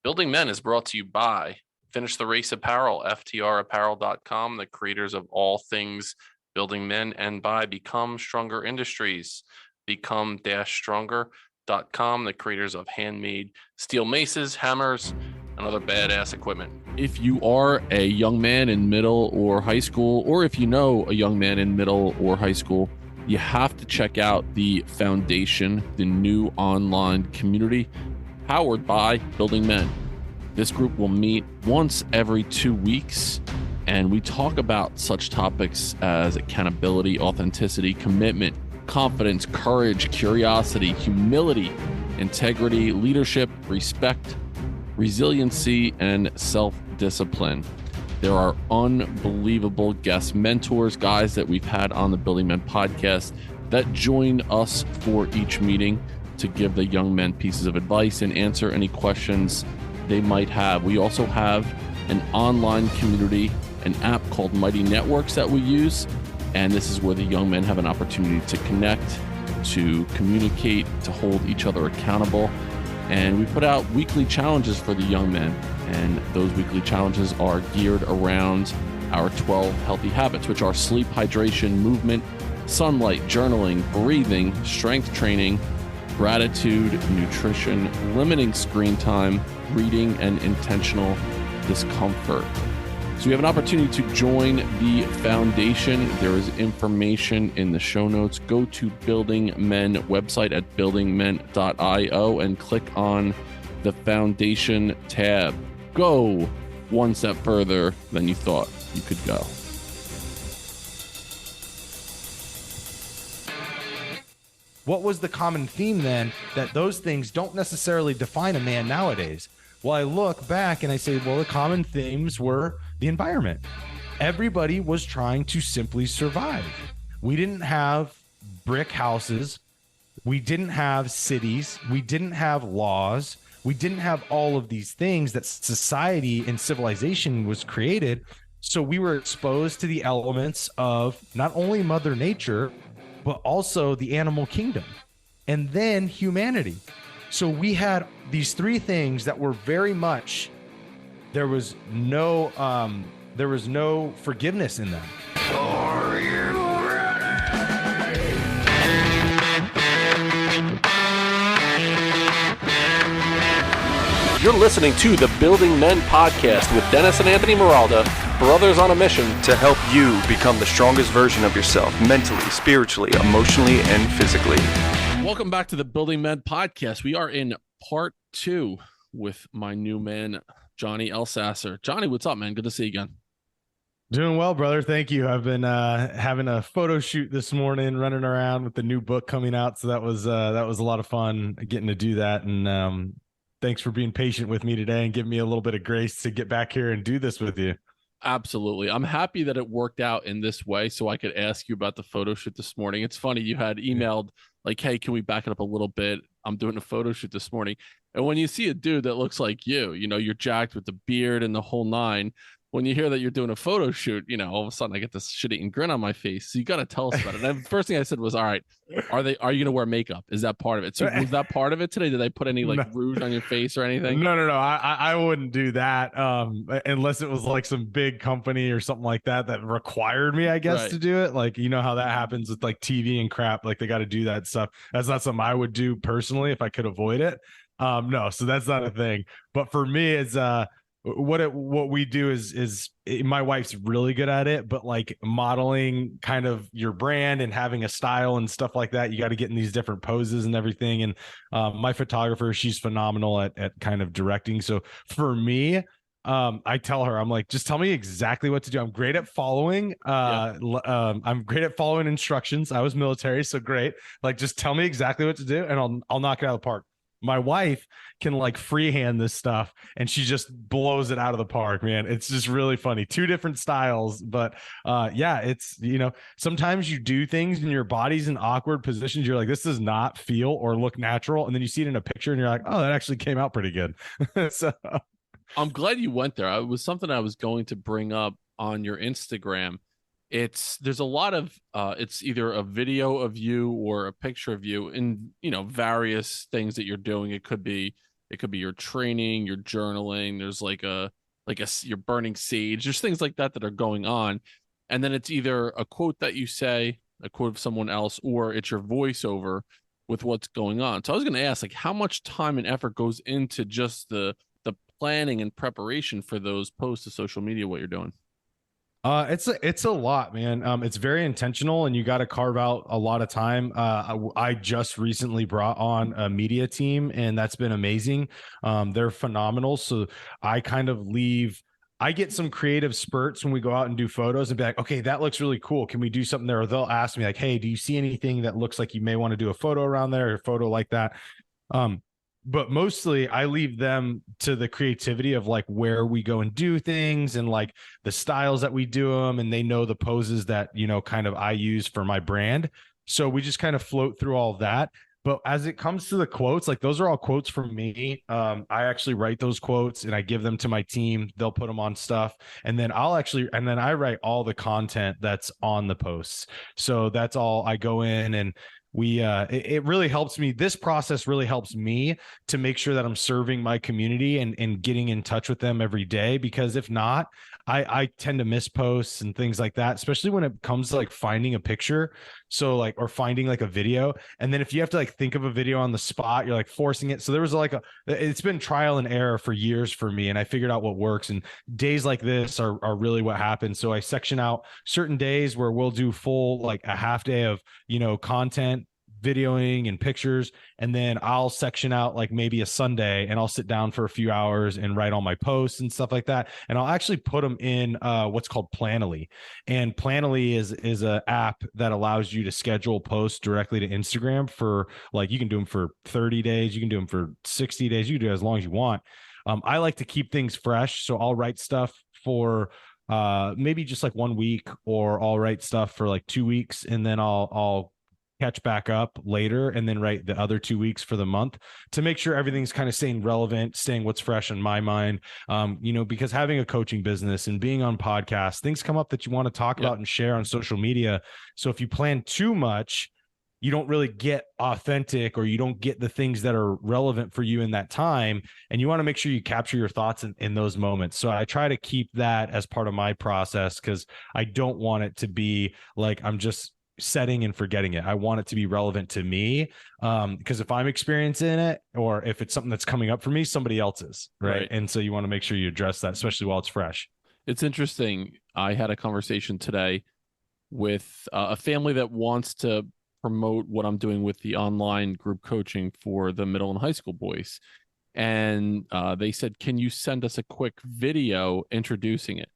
Building Men is brought to you by Finish the Race Apparel, FTRapparel.com, the creators of all things building men, and by Become Stronger Industries, become-stronger.com, the creators of handmade steel maces, hammers, and other badass equipment. If you are a young man in middle or high school, or if you know a young man in middle or high school, you have to check out the Foundation, the new online community powered by Building Men. This group will meet once every 2 weeks, and we talk about such topics as accountability, authenticity, commitment, confidence, courage, curiosity, humility, integrity, leadership, respect, resiliency, and self-discipline. There are unbelievable guest mentors, guys that we've had on the Building Men podcast that join us for each meeting to give the young men pieces of advice and answer any questions they might have. We also have an online community, an app called Mighty Networks that we use, and this is where the young men have an opportunity to connect, to communicate, to hold each other accountable. And we put out weekly challenges for the young men, and those weekly challenges are geared around our 12 healthy habits, which are sleep, hydration, movement, sunlight, journaling, breathing, strength training, gratitude, nutrition, limiting screen time, reading, and intentional discomfort. So we have an opportunity to join the foundation. There is information in the show notes. Go to Building Men website at buildingmen.io and click on the foundation tab. Go one step further than you thought you could go. What was the common theme then, that those things don't necessarily define a man nowadays? Well, I look back and I say, well, the common themes were the environment. Everybody was trying to simply survive. We didn't have brick houses. We didn't have cities. We didn't have laws. We didn't have all of these things that society and civilization was created. So we were exposed to the elements of not only Mother Nature, but also the animal kingdom, and then humanity. So we had these three things that were very much, there was no forgiveness in them. Are you ready? You're listening to the Building Men podcast with Dennis and Anthony Miralda, brothers on a mission To help you become the strongest version of yourself, mentally, spiritually, emotionally, and physically. Welcome back to the Building Men podcast. We are in part 2 with my new man, Johnny Elsasser. Johnny, what's up, man? Good to see you again. Doing well, brother. Thank you. I've been having a photo shoot this morning, running around with the new book coming out. So that was a lot of fun getting to do that. And thanks for being patient with me today and giving me a little bit of grace to get back here and do this with you. Absolutely. I'm happy that it worked out in this way so I could ask you about the photo shoot this morning. It's funny, you had emailed like, hey, can we back it up a little bit? I'm doing a photo shoot this morning. And when you see a dude that looks like you know, you're jacked with the beard and the whole nine. When you hear that you're doing a photo shoot, you know, all of a sudden I get this shit-eating grin on my face. So you got to tell us about it. And the first thing I said was, all right, are you going to wear makeup? Is that part of it? So was that part of it today? Did they put any like rouge on your face or anything? No. I wouldn't do that unless it was like some big company or something like that required me, I guess, to do it. Like, you know how that happens with like TV and crap. Like they got to do that stuff. That's not something I would do personally if I could avoid it. No, so that's not a thing. But for me, it's what we do is my wife's really good at it, but like modeling kind of your brand and having a style and stuff like that, you got to get in these different poses and everything. And my photographer, she's phenomenal at kind of directing. So for me, I tell her, I'm like, just tell me exactly what to do. I'm great at following. I'm great at following instructions. I was military, so great. Like, just tell me exactly what to do, and I'll knock it out of the park. My wife can like freehand this stuff and she just blows it out of the park, man. It's just really funny. Two different styles, but it's, you know, sometimes you do things and your body's in awkward positions. You're like, this does not feel or look natural. And then you see it in a picture and you're like, oh, that actually came out pretty good. So I'm glad you went there. It was something I was going to bring up on your Instagram. There's a lot of it's either a video of you or a picture of you in, you know, various things that you're doing. It could be It could be your training, your journaling. There's you're burning sage. There's things like that that are going on. And then it's either a quote that you say, a quote of someone else, or it's your voiceover with what's going on. So I was going to ask, like, how much time and effort goes into just the planning and preparation for those posts to social media, what you're doing? It's a lot, man. It's very intentional, and you got to carve out a lot of time. I just recently brought on a media team, and that's been amazing. They're phenomenal. So I kind of I get some creative spurts when we go out and do photos and be like, okay, that looks really cool. Can we do something there? Or they'll ask me like, hey, do you see anything that looks like you may want to do a photo around there or a photo like that? But mostly I leave them to the creativity of like where we go and do things and like the styles that we do them. And they know the poses that, kind of I use for my brand. So we just kind of float through all of that. But as it comes to the quotes, like those are all quotes from me. I actually write those quotes and I give them to my team. They'll put them on stuff. And then I write all the content that's on the posts. So that's all I go in and it really helps me. This process really helps me to make sure that I'm serving my community and getting in touch with them every day, because if not, I tend to miss posts and things like that, especially when it comes to like finding a picture. So like, or finding like a video. And then if you have to like think of a video on the spot, you're like forcing it. So there was it's been trial and error for years for me. And I figured out what works, and days like this are really what happens. So I section out certain days where we'll do full, like a half day of, content, videoing and pictures, and then I'll section out like maybe a Sunday and I'll sit down for a few hours and write all my posts and stuff like that, and I'll actually put them in what's called Planoly. And Planoly is an app that allows you to schedule posts directly to Instagram for, like, you can do them for 30 days, you can do them for 60 days, you can do it as long as you want. I like to keep things fresh, so I'll write stuff for maybe just like 1 week, or I'll write stuff for like 2 weeks, and then I'll catch back up later and then write the other 2 weeks for the month, to make sure everything's kind of staying relevant, staying what's fresh in my mind. Because having a coaching business and being on podcasts, things come up that you want to talk about and share on social media. So if you plan too much, you don't really get authentic, or you don't get the things that are relevant for you in that time. And you want to make sure you capture your thoughts in those moments. So I try to keep that as part of my process, because I don't want it to be like I'm just setting and forgetting it. I want it to be relevant to me, because if I'm experiencing it, or if it's something that's coming up for me, somebody else is, right? And so you want to make sure you address that, especially while it's fresh. It's interesting. I had a conversation today with a family that wants to promote what I'm doing with the online group coaching for the middle and high school boys. And they said, can you send us a quick video introducing it?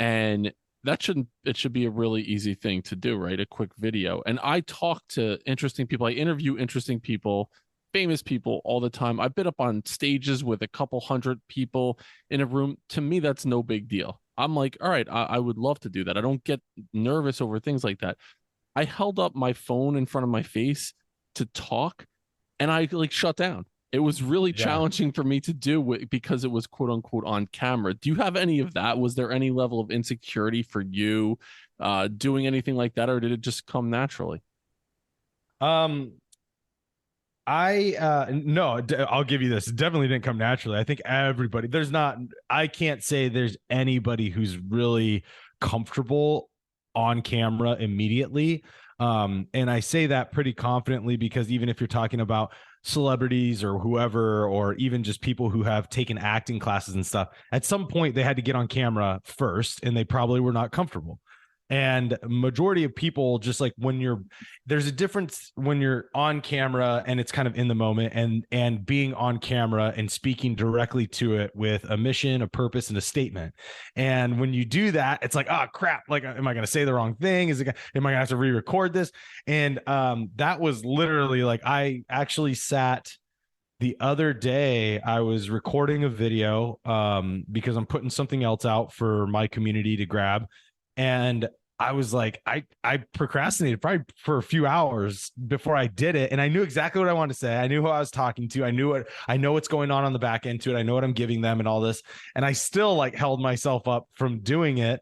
And it should be a really easy thing to do, right? A quick video. And I talk to interesting people. I interview interesting people, famous people all the time. I've been up on stages with a couple hundred people in a room. To me, that's no big deal. I'm like, all right, I would love to do that. I don't get nervous over things like that. I held up my phone in front of my face to talk, and I like shut down. It was really challenging for me to do because it was quote unquote on camera. Do you have any of that? Was there any level of insecurity for you doing anything like that, or did it just come naturally? No, I'll give you this. It definitely didn't come naturally. I think I can't say there's anybody who's really comfortable on camera immediately. And I say that pretty confidently, because even if you're talking about celebrities or whoever, or even just people who have taken acting classes and stuff, at some point they had to get on camera first, and they probably were not comfortable. And majority of people, just like there's a difference when you're on camera and it's kind of in the moment, and being on camera and speaking directly to it with a mission, a purpose, and a statement. And when you do that, it's like, oh crap, like, am I going to say the wrong thing? Am I going to have to re-record this? And that was literally like, I actually sat the other day, I was recording a video because I'm putting something else out for my community to grab. And I was like, I procrastinated probably for a few hours before I did it. And I knew exactly what I wanted to say. I knew who I was talking to. I know what's going on the back end to it. I know what I'm giving them and all this. And I still like held myself up from doing it.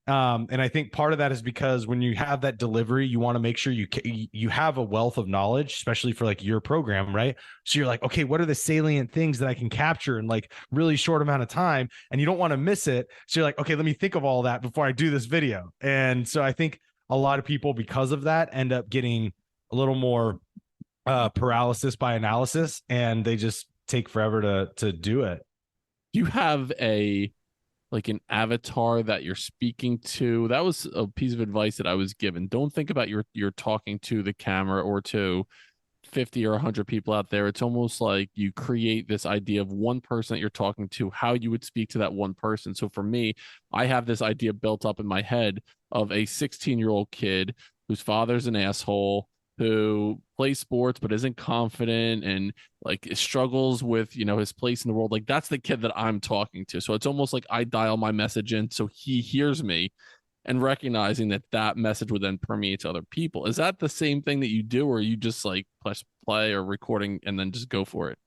And I think part of that is because when you have that delivery, you want to make sure you have a wealth of knowledge, especially for like your program, right? So you're like, okay, what are the salient things that I can capture in like really short amount of time? And you don't want to miss it. So you're like, okay, let me think of all that before I do this video. And so I think a lot of people, because of that, end up getting a little more paralysis by analysis, and they just take forever to do it. Do you have like an avatar that you're speaking to? That was a piece of advice that I was given. Don't think about you're talking to the camera or to 50 or 100 people out there. It's almost like you create this idea of one person that you're talking to, how you would speak to that one person. So for me, I have this idea built up in my head of a 16-year-old kid whose father's an asshole, who plays sports but isn't confident and like struggles with, you know, his place in the world. Like that's the kid that I'm talking to. So it's almost like I dial my message in so he hears me, and recognizing that that message would then permeate to other people. Is that the same thing that you do, or are you just like press play or recording and then just go for it?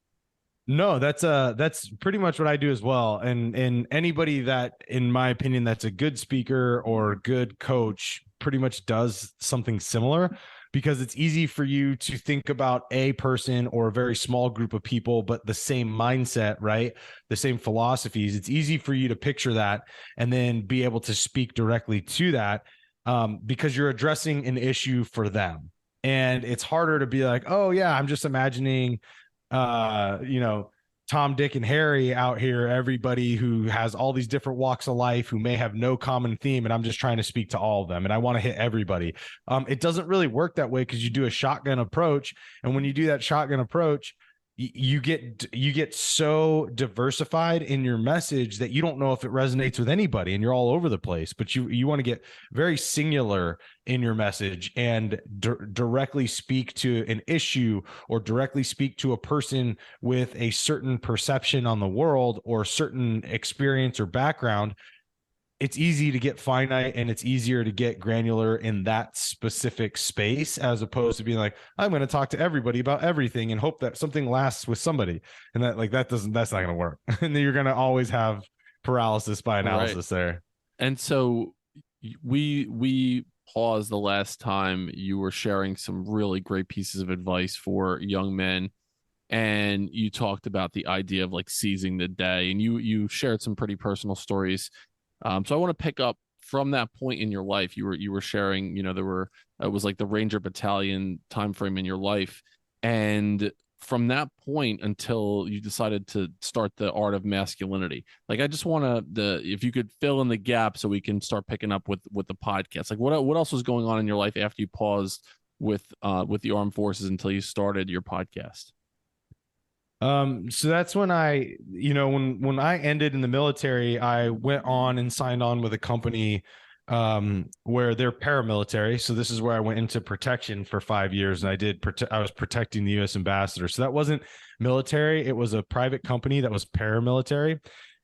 No, that's pretty much what I do as well. And anybody that, in my opinion, that's a good speaker or good coach pretty much does something similar, because it's easy for you to think about a person or a very small group of people, but the same mindset, right? The same philosophies. It's easy for you to picture that and then be able to speak directly to that, because you're addressing an issue for them. And it's harder to be like, oh yeah, I'm just imagining, you know, Tom, Dick, and Harry out here, everybody who has all these different walks of life who may have no common theme, and I'm just trying to speak to all of them, and I want to hit everybody. It doesn't really work that way, because you do a shotgun approach, and when you do that shotgun approach, you get so diversified in your message that you don't know if it resonates with anybody, and you're all over the place. But you want to get very singular in your message and directly speak to an issue, or directly speak to a person with a certain perception on the world or certain experience or background. It's easy to get finite, and it's easier to get granular in that specific space, as opposed to being like, I'm going to talk to everybody about everything and hope that something lasts with somebody. And that's not going to work. And then you're going to always have paralysis by analysis there. And so we paused the last time you were sharing some really great pieces of advice for young men, and you talked about the idea of like seizing the day, and you shared some pretty personal stories. So I want to pick up from that point in your life. You were sharing, you know, it was like the Ranger Battalion time frame in your life, and from that point until you decided to start the Art of Masculinity, like I just want to, if you could fill in the gap so we can start picking up with the podcast. Like what else was going on in your life after you paused with the armed forces until you started your podcast? So that's when when I ended in the military, I went on and signed on with a company, where they're paramilitary. So this is where I went into protection for 5 years, and I was protecting the U.S. ambassador. So that wasn't military. It was a private company that was paramilitary.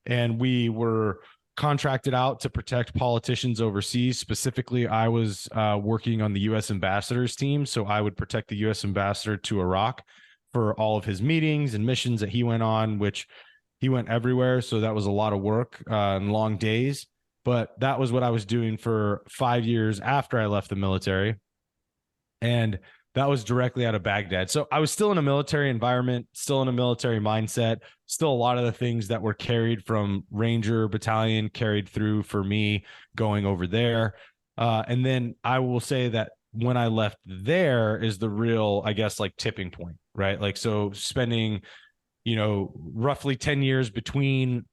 And we were contracted out to protect politicians overseas. Specifically, I was working on the U.S. ambassador's team. So I would protect the U.S. ambassador to Iraq for all of his meetings and missions that he went on, which he went everywhere. So that was a lot of work and long days. But that was what I was doing for 5 years after I left the military. And that was directly out of Baghdad. So I was still in a military environment, still in a military mindset, still a lot of the things that were carried from Ranger Battalion carried through for me going over there. And then I will say that when I left there is the real, I guess, like tipping point, right? Like, so spending, roughly 10 years between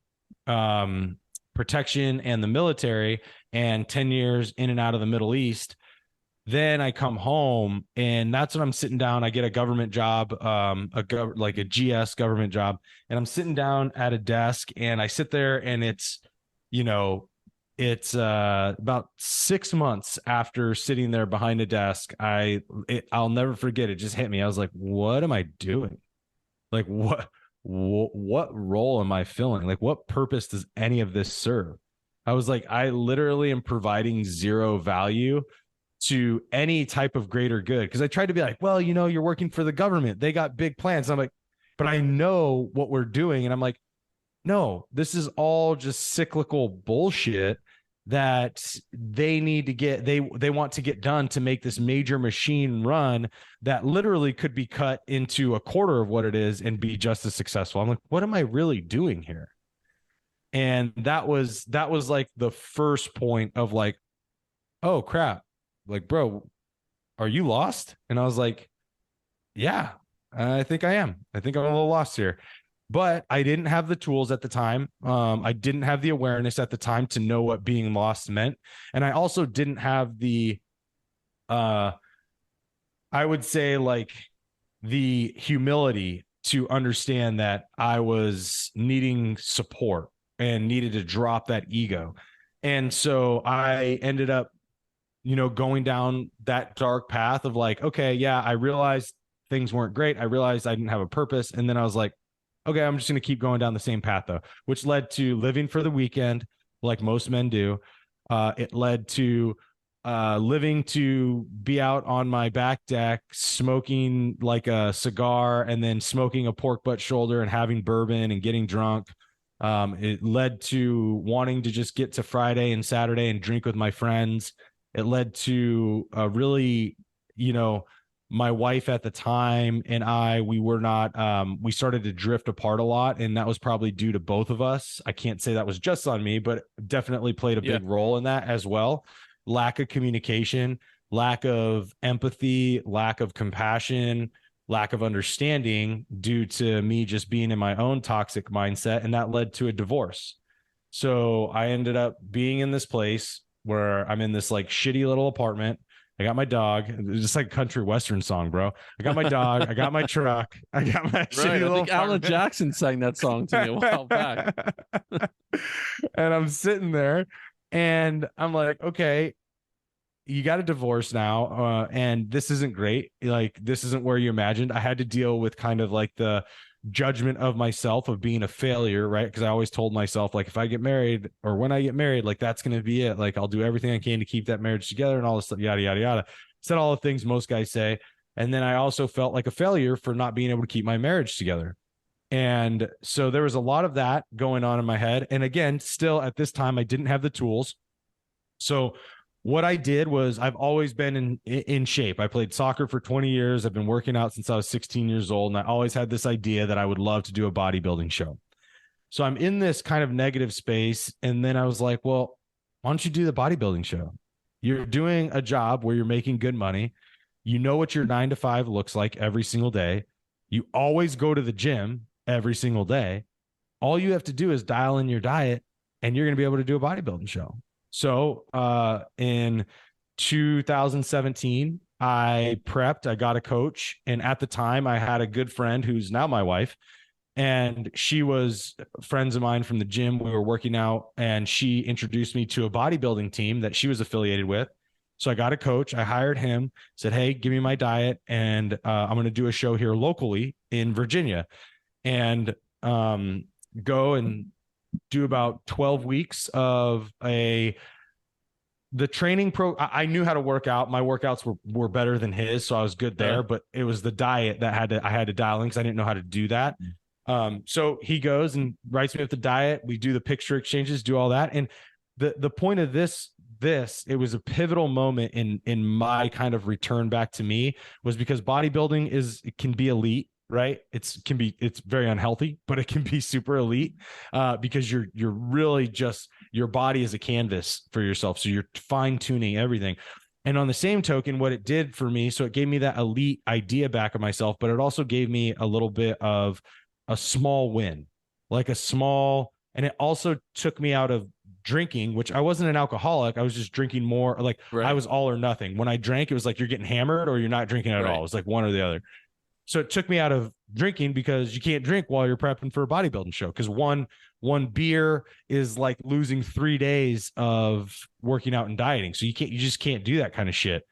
protection and the military, and 10 years in and out of the Middle East. Then I come home, and that's when I'm sitting down. I get a government job, like a GS government job. And I'm sitting down at a desk, and I sit there, and it's about 6 months after sitting there behind a desk. I'll never forget. It just hit me. I was like, what am I doing? Like, what role am I filling? Like, what purpose does any of this serve? I was like, I literally am providing zero value to any type of greater good. Cause I tried to be like, well, you're working for the government. They got big plans. I'm like, but I know what we're doing. And I'm like, no, this is all just cyclical bullshit. that they need to get, they want to get done to make this major machine run that literally could be cut into a quarter of what it is and be just as successful. I'm like, what am I really doing here? And that was like the first point of like, oh crap, like, bro, are you lost? And I was like, yeah, I think I am. I think I'm a little lost here. But I didn't have the tools at the time. I didn't have the awareness at the time to know what being lost meant. And I also didn't have the, I would say, like, the humility to understand that I was needing support and needed to drop that ego. And so I ended up, going down that dark path of like, okay, yeah, I realized things weren't great. I realized I didn't have a purpose. And then I was like, okay, I'm just going to keep going down the same path though, which led to living for the weekend, like most men do. It led to living to be out on my back deck, smoking like a cigar and then smoking a pork butt shoulder and having bourbon and getting drunk. It led to wanting to just get to Friday and Saturday and drink with my friends. It led to really, my wife at the time and we were not, we started to drift apart a lot. And that was probably due to both of us. I can't say that was just on me, but definitely played a big role in that as well. Lack of communication, lack of empathy, lack of compassion, lack of understanding due to me just being in my own toxic mindset. And that led to a divorce. So I ended up being in this place where I'm in this like shitty little apartment. I got my dog. It's just like a country western song, bro. I got my dog. I got my truck. I got my shitty little I think Alan Jackson sang that song to me a while back. And I'm sitting there and I'm like, okay, you got a divorce now. And this isn't great. Like, this isn't where you imagined. I had to deal with kind of like the judgment of myself of being a failure, right? Because I always told myself, like, if I get married or when I get married, like, that's going to be it. Like, I'll do everything I can to keep that marriage together and all this stuff, yada, yada, yada. Said all the things most guys say. And then I also felt like a failure for not being able to keep my marriage together. And so there was a lot of that going on in my head. And again, still at this time, I didn't have the tools. So what I did was I've always been in shape. I played soccer for 20 years. I've been working out since I was 16 years old. And I always had this idea that I would love to do a bodybuilding show. So I'm in this kind of negative space. And then I was like, well, why don't you do the bodybuilding show? You're doing a job where you're making good money. You know what your 9 to 5 looks like every single day. You always go to the gym every single day. All you have to do is dial in your diet and you're going to be able to do a bodybuilding show. So in 2017, I prepped, I got a coach. And at the time I had a good friend who's now my wife. And she was friends of mine from the gym. We were working out and she introduced me to a bodybuilding team that she was affiliated with. So I got a coach. I hired him, said, hey, give me my diet. And I'm going to do a show here locally in Virginia and go and do about 12 weeks of the training I knew how to work out. My workouts were better than his. So I was good there, but it was the diet that I had to dial in because I didn't know how to do that. So he goes and writes me up the diet. We do the picture exchanges, do all that. And the point of this, it was a pivotal moment in my kind of return back to me was because bodybuilding it can be elite. Right. It's very unhealthy, but it can be super elite because you're really just, your body is a canvas for yourself. So you're fine tuning everything. And on the same token, what it did for me, so it gave me that elite idea back of myself, but it also gave me a little bit of a small win, and it also took me out of drinking, which I wasn't an alcoholic. I was just drinking more like I was all or nothing. When I drank, it was like you're getting hammered or you're not drinking at all. It was like one or the other. So it took me out of drinking because you can't drink while you're prepping for a bodybuilding show. Because one beer is like losing 3 days of working out and dieting. So you just can't do that kind of shit.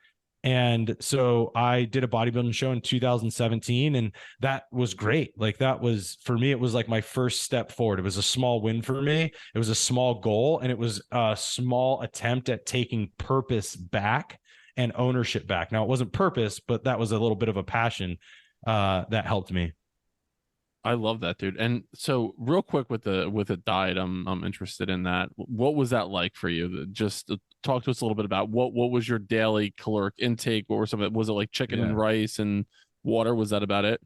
And so I did a bodybuilding show in 2017 and that was great. Like that was, for me, it was like my first step forward. It was a small win for me. It was a small goal and it was a small attempt at taking purpose back and ownership back. Now it wasn't purpose, but that was a little bit of a passion that helped me. I love that, dude. And so real quick with the diet, I'm interested in that. What was that like for you? Just talk to us a little bit about what was your daily caloric intake? What were some of it? Was it like chicken and rice and water? Was that about it?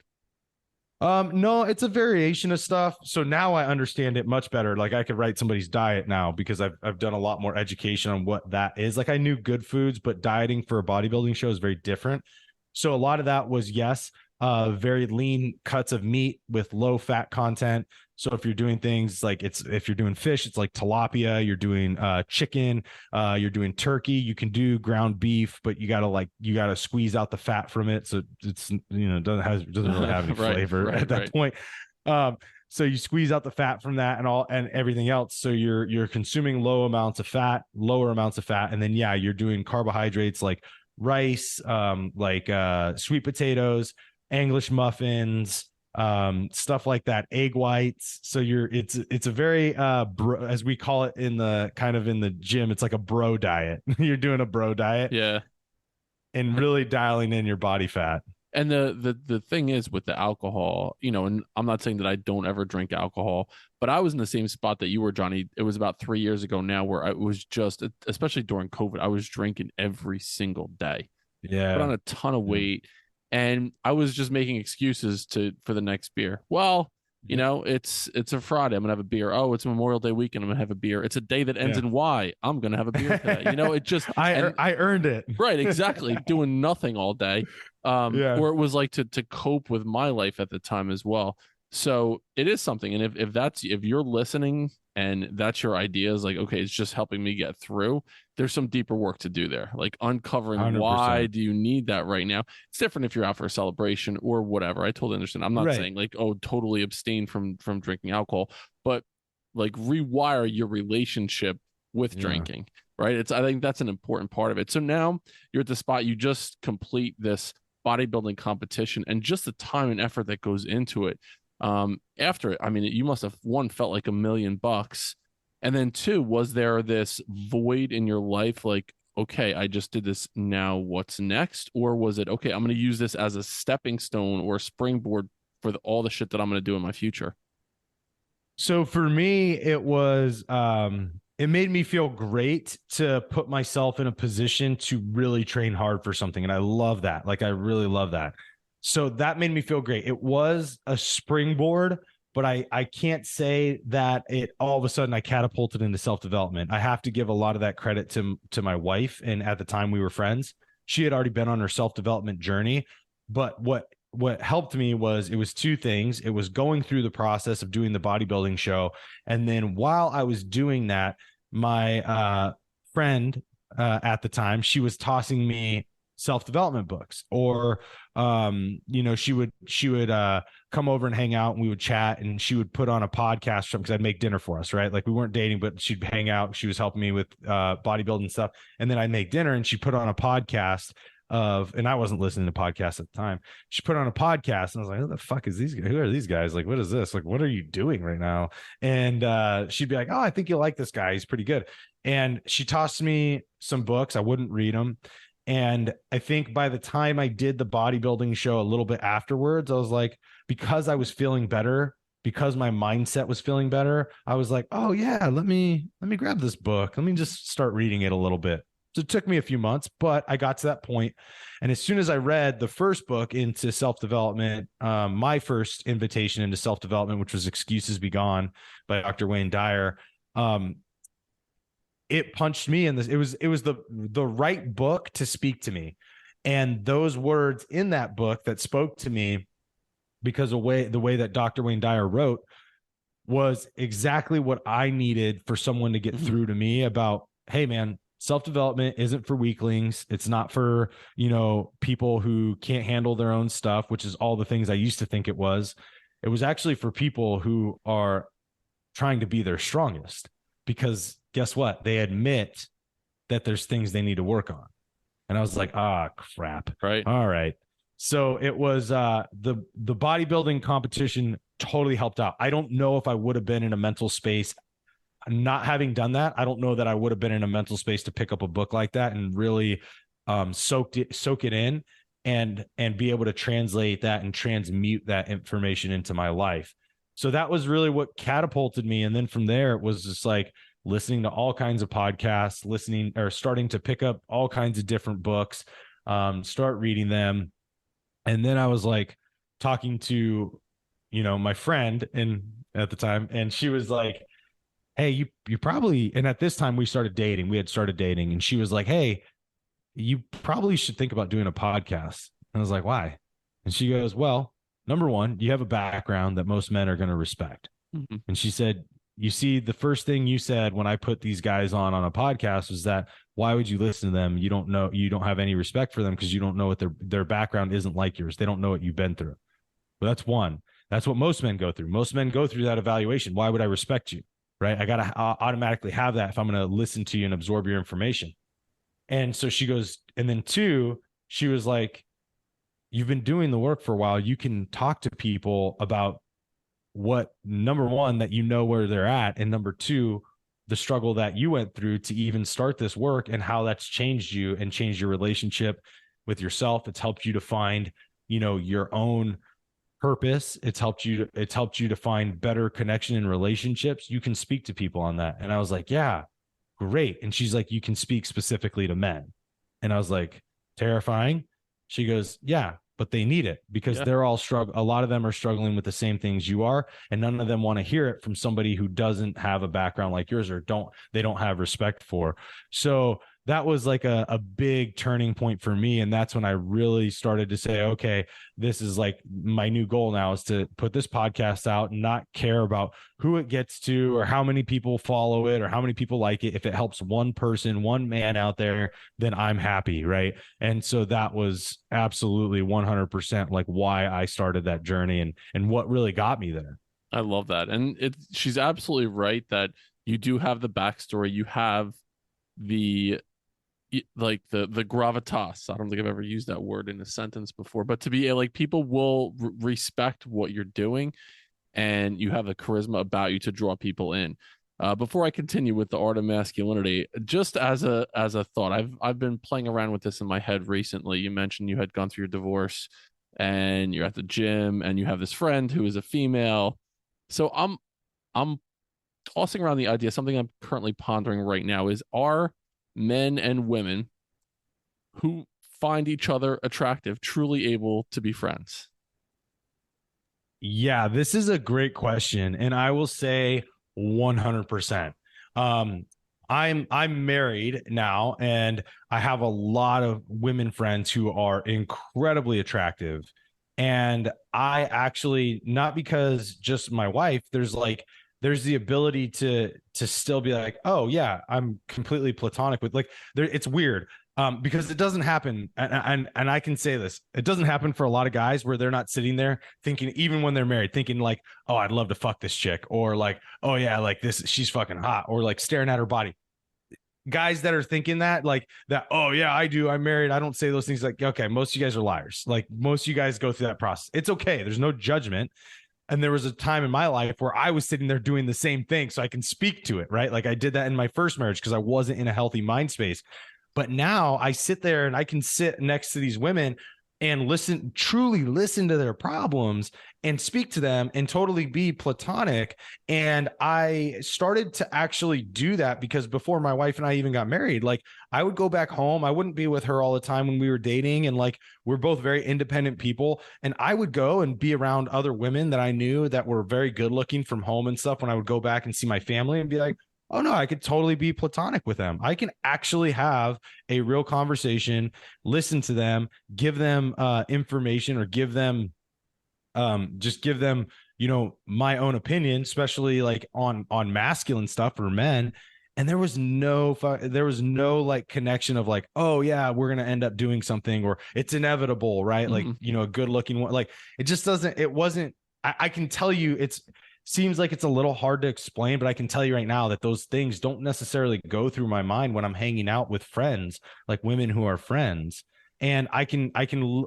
No, it's a variation of stuff. So now I understand it much better. Like I could write somebody's diet now because I've done a lot more education on what that is. Like I knew good foods, but dieting for a bodybuilding show is very different. So a lot of that was, yes, very lean cuts of meat with low fat content. So if you're doing things like if you're doing fish, it's like tilapia, you're doing chicken, you're doing turkey, you can do ground beef, but you gotta squeeze out the fat from it. So it's, doesn't really have any flavor at that point. So you squeeze out the fat from that and everything else. So you're consuming lower amounts of fat. And then, you're doing carbohydrates like rice, sweet potatoes, English muffins, stuff like that, egg whites. So it's a very as we call it in the gym, it's like a bro diet. You're doing a bro diet, and really dialing in your body fat. And the thing is with the alcohol, and I'm not saying that I don't ever drink alcohol, but I was in the same spot that you were, Johnny. It was about 3 years ago now where I was just, especially during COVID, I was drinking every single day. Put on a ton of weight. And I was just making excuses for the next beer. Well, it's a Friday. I'm gonna have a beer. Oh, it's Memorial Day weekend. I'm gonna have a beer. It's a day that ends in Y. I'm gonna have a beer today. It just I earned it. Right, exactly. Doing nothing all day. Or it was like to cope with my life at the time as well. So it is something. And if you're listening and that's your idea, is like, okay, it's just helping me get through, there's some deeper work to do there, like uncovering 100%. Why do you need that right now. It's different if you're out for a celebration or whatever. I totally understand. I'm not saying like, oh, totally abstain from drinking alcohol, but like rewire your relationship with drinking, right? I think that's an important part of it. So now you're at the spot, you just complete this bodybuilding competition and just the time and effort that goes into it. After it, I mean, you must have, one, felt like $1 million, and then two, was there this void in your life, like, okay, I just did this, now what's next? Or was it, okay, I'm going to use this as a stepping stone or a springboard for all the shit that I'm going to do in my future? So for me, it was it made me feel great to put myself in a position to really train hard for something, and I love that. Like I really love that. So that made me feel great. It was a springboard, but I can't say that it all of a sudden I catapulted into self-development. I have to give a lot of that credit to my wife. And at the time we were friends, she had already been on her self-development journey. But what helped me was, it was two things. It was going through the process of doing the bodybuilding show. And then while I was doing that, my friend at the time, she was tossing me self-development books, or she would come over and hang out and we would chat, and she would put on a podcast because I'd make dinner for us, right? Like we weren't dating, but she'd hang out. She was helping me with bodybuilding stuff, and then I'd make dinner and she put on a podcast and I wasn't listening to podcasts at the time. She put on a podcast and I was like, who the fuck is these guys? Who are these guys? Like, what is this? Like, what are you doing right now? And she'd be like, oh, I think you'll like this guy. He's pretty good. And she tossed me some books. I wouldn't read them. And I think by the time I did the bodybuilding show a little bit afterwards, I was like, because I was feeling better, because my mindset was feeling better, I was like, oh yeah, let me grab this book. Let me just start reading it a little bit. So it took me a few months, but I got to that point. And as soon as I read the first book into self-development, my first invitation into self-development, which was Excuses Be Gone by Dr. Wayne Dyer, it punched me in this. It was the right book to speak to me. And those words in that book that spoke to me, because the way that Dr. Wayne Dyer wrote, was exactly what I needed for someone to get through to me about, hey man, self-development isn't for weaklings. It's not for, people who can't handle their own stuff, which is all the things I used to think it was. It was actually for people who are trying to be their strongest, because guess what? They admit that there's things they need to work on. And I was like, crap. Right. All right. So it was the bodybuilding competition totally helped out. I don't know if I would have been in a mental space. Not having done that, I don't know that I would have been in a mental space to pick up a book like that and really soak it in. and be able to translate that and transmute that information into my life. So that was really what catapulted me. And then from there, it was just like listening to all kinds of podcasts, listening or starting to pick up all kinds of different books, start reading them. And then I was like talking to, my friend at the time, and she was like, hey, you probably, and at this time we had started dating, and she was like, hey, you probably should think about doing a podcast. And I was like, why? And she goes, well, number one, you have a background that most men are going to respect. Mm-hmm. And she said, you see, the first thing you said when I put these guys on a podcast was that, why would you listen to them? You don't have any respect for them because you don't know what their background isn't like yours. They don't know what you've been through. Well, that's one. That's what most men go through. Most men go through that evaluation. Why would I respect you? Right? I got to automatically have that if I'm going to listen to you and absorb your information. And so she goes, and then two, she was like, you've been doing the work for a while. You can talk to people about what, number one, that where they're at, and number two, the struggle that you went through to even start this work and how that's changed you and changed your relationship with yourself. It's helped you to find, your own purpose. It's helped you to find better connection in relationships. You can speak to people on that. And I was like, yeah, great. And she's like, you can speak specifically to men. And I was like, terrifying. She goes, yeah, but they need it because they're all a lot of them are struggling with the same things you are. And none of them want to hear it from somebody who doesn't have a background like yours or they don't have respect for. So that was like a big turning point for me. And that's when I really started to say, okay, this is like my new goal now is to put this podcast out and not care about who it gets to or how many people follow it or how many people like it. If it helps one person, one man out there, then I'm happy. Right. And so that was absolutely 100% like why I started that journey and what really got me there. I love that. And she's absolutely right that you do have the backstory. You have the gravitas. I don't think I've ever used that word in a sentence before, but to be like, people will respect what you're doing, and you have the charisma about you to draw people in. Before I continue with the art of masculinity, just as a thought, I've been playing around with this in my head recently. You mentioned you had gone through your divorce and you're at the gym and you have this friend who is a female. So I'm tossing around the idea, something I'm currently pondering right now is, are men and women who find each other attractive truly able to be friends? Yeah, this is a great question. And I will say 100%. I'm married now, and I have a lot of women friends who are incredibly attractive. And I actually, not because just my wife, there's the ability to still be like, oh yeah, I'm completely platonic with it's weird. Because it doesn't happen. And I can say this, it doesn't happen for a lot of guys where they're not sitting there thinking, even when they're married, thinking like, oh, I'd love to fuck this chick, or like, oh yeah, like this, she's fucking hot, or like staring at her body. Guys that are thinking that, oh yeah, I do, I'm married, I don't say those things. Like, okay, most of you guys are liars. Like, most of you guys go through that process. It's okay. There's no judgment. And there was a time in my life where I was sitting there doing the same thing, so I can speak to it, right? Like I did that in my first marriage because I wasn't in a healthy mind space. But now I sit there and I can sit next to these women and truly listen to their problems and speak to them and totally be platonic. And I started to actually do that because before my wife and I even got married, like I would go back home. I wouldn't be with her all the time when we were dating. And like, we're both very independent people. And I would go and be around other women that I knew that were very good looking from home and stuff when I would go back and see my family and be like, oh no, I could totally be platonic with them. I can actually have a real conversation, listen to them, give them information, or give them my own opinion, especially like on masculine stuff for men. And there was no like connection of like, oh yeah, we're going to end up doing something, or it's inevitable, right? Mm-hmm. Like, a good looking one, like it just doesn't, it wasn't, I can tell you seems like it's a little hard to explain, but I can tell you right now that those things don't necessarily go through my mind when I'm hanging out with friends, like women who are friends. And I can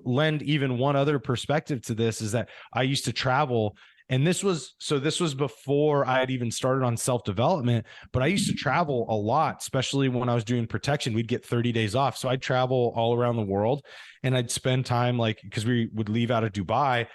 lend even one other perspective to this, is that I used to travel And this was before I had even started on self-development, but I used to travel a lot, especially when I was doing protection. We'd get 30 days off. So I'd travel all around the world, and I'd spend time, like, because we would leave out of Dubai,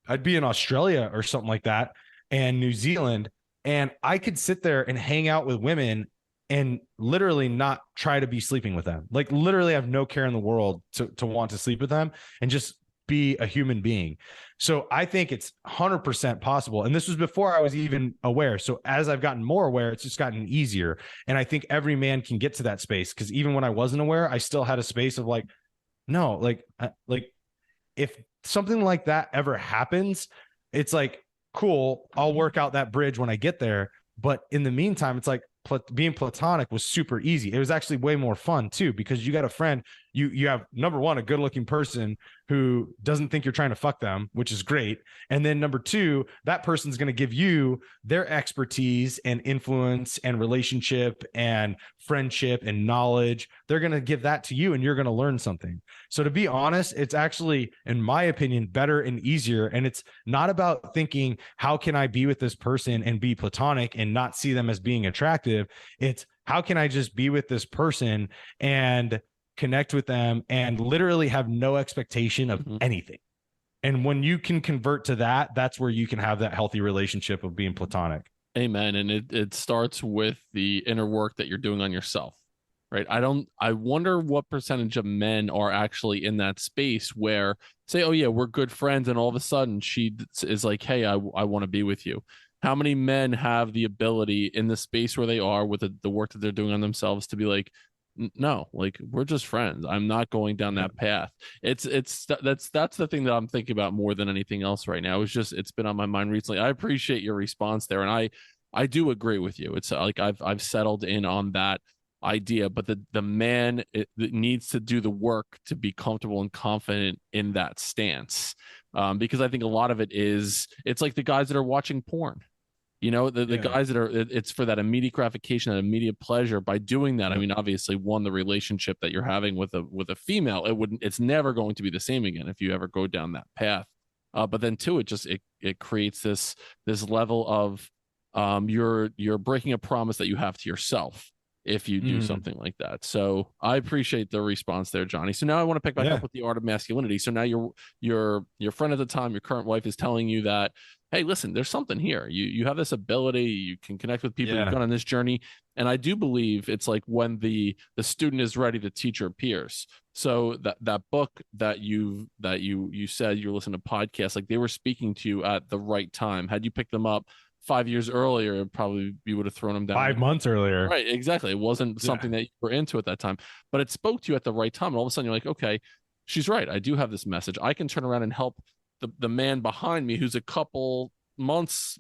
I'd be in Australia or something like that, and New Zealand, and I could sit there and hang out with women and literally not try to be sleeping with them. Like, literally have no care in the world to want to sleep with them and just be a human being. So I think it's 100% possible. And this was before I was even aware. So as I've gotten more aware, it's just gotten easier. And I think every man can get to that space, because even when I wasn't aware, I still had a space of like, no, like if something like that ever happens, it's like, cool, I'll work out that bridge when I get there. But in the meantime, it's like, being platonic was super easy. It was actually way more fun too, because you got a friend, you have, number one, a good looking person who doesn't think you're trying to fuck them, which is great. And then number two, that person's going to give you their expertise and influence and relationship and friendship and knowledge. They're going to give that to you, and you're going to learn something. So to be honest, it's actually, in my opinion, better and easier. And it's not about thinking, how can I be with this person and be platonic and not see them as being attractive? It's, how can I just be with this person and connect with them and literally have no expectation of anything? And when you can convert to that, that's where you can have that healthy relationship of being platonic. Amen. And it starts with the inner work that you're doing on yourself, right? I wonder what percentage of men are actually in that space where say, oh yeah, we're good friends, and all of a sudden she is like, hey, I want to be with you. How many men have the ability in the space where they are with the work that they're doing on themselves to be like, no, like, we're just friends. I'm not going down that path. That's the thing that I'm thinking about more than anything else right now. It's been on my mind recently. I appreciate your response there, and I do agree with you. It's like I've settled in on that idea, but the man it needs to do the work to be comfortable and confident in that stance, because I think a lot of it's like the guys that are watching porn. The guys that are, it's for that immediate gratification, that immediate pleasure. By doing that, I mean, obviously, one, the relationship that you're having with a female, it's never going to be the same again if you ever go down that path. But then two, it creates this level of you're breaking a promise that you have to yourself if you do something like that. So I appreciate the response there, Johnny. So now I want to pick back up with the art of masculinity. So now your friend at the time, your current wife, is telling you that, hey, listen, there's something here. You have this ability. You can connect with people. You've gone on this journey. And I do believe it's like when the student is ready, the teacher appears. So that book that you said you're listening to podcasts, like, they were speaking to you at the right time. Had you picked them up 5 years earlier, probably you would have thrown them down 5 months earlier. Right, exactly. It wasn't something that you were into at that time, but it spoke to you at the right time. And all of a sudden you're like, okay, she's right. I do have this message. I can turn around and help the man behind me who's a couple months,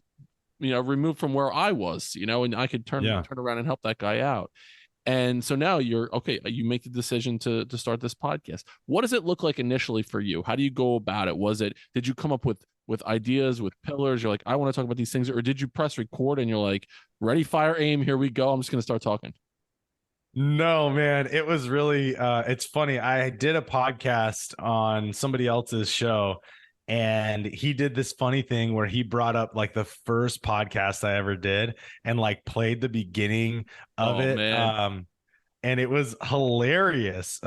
removed from where I was, and I could turn around and help that guy out. And so now you make the decision to start this podcast. What does it look like initially for you? How do you go about it? Did you come up with ideas, with pillars? You're like, I want to talk about these things. Or did you press record and you're like, ready, fire, aim, here we go, I'm just going to start talking? No, man, it was really, it's funny. I did a podcast on somebody else's show, and he did this funny thing where he brought up like the first podcast I ever did and like played the beginning of it. Man. And it was hilarious.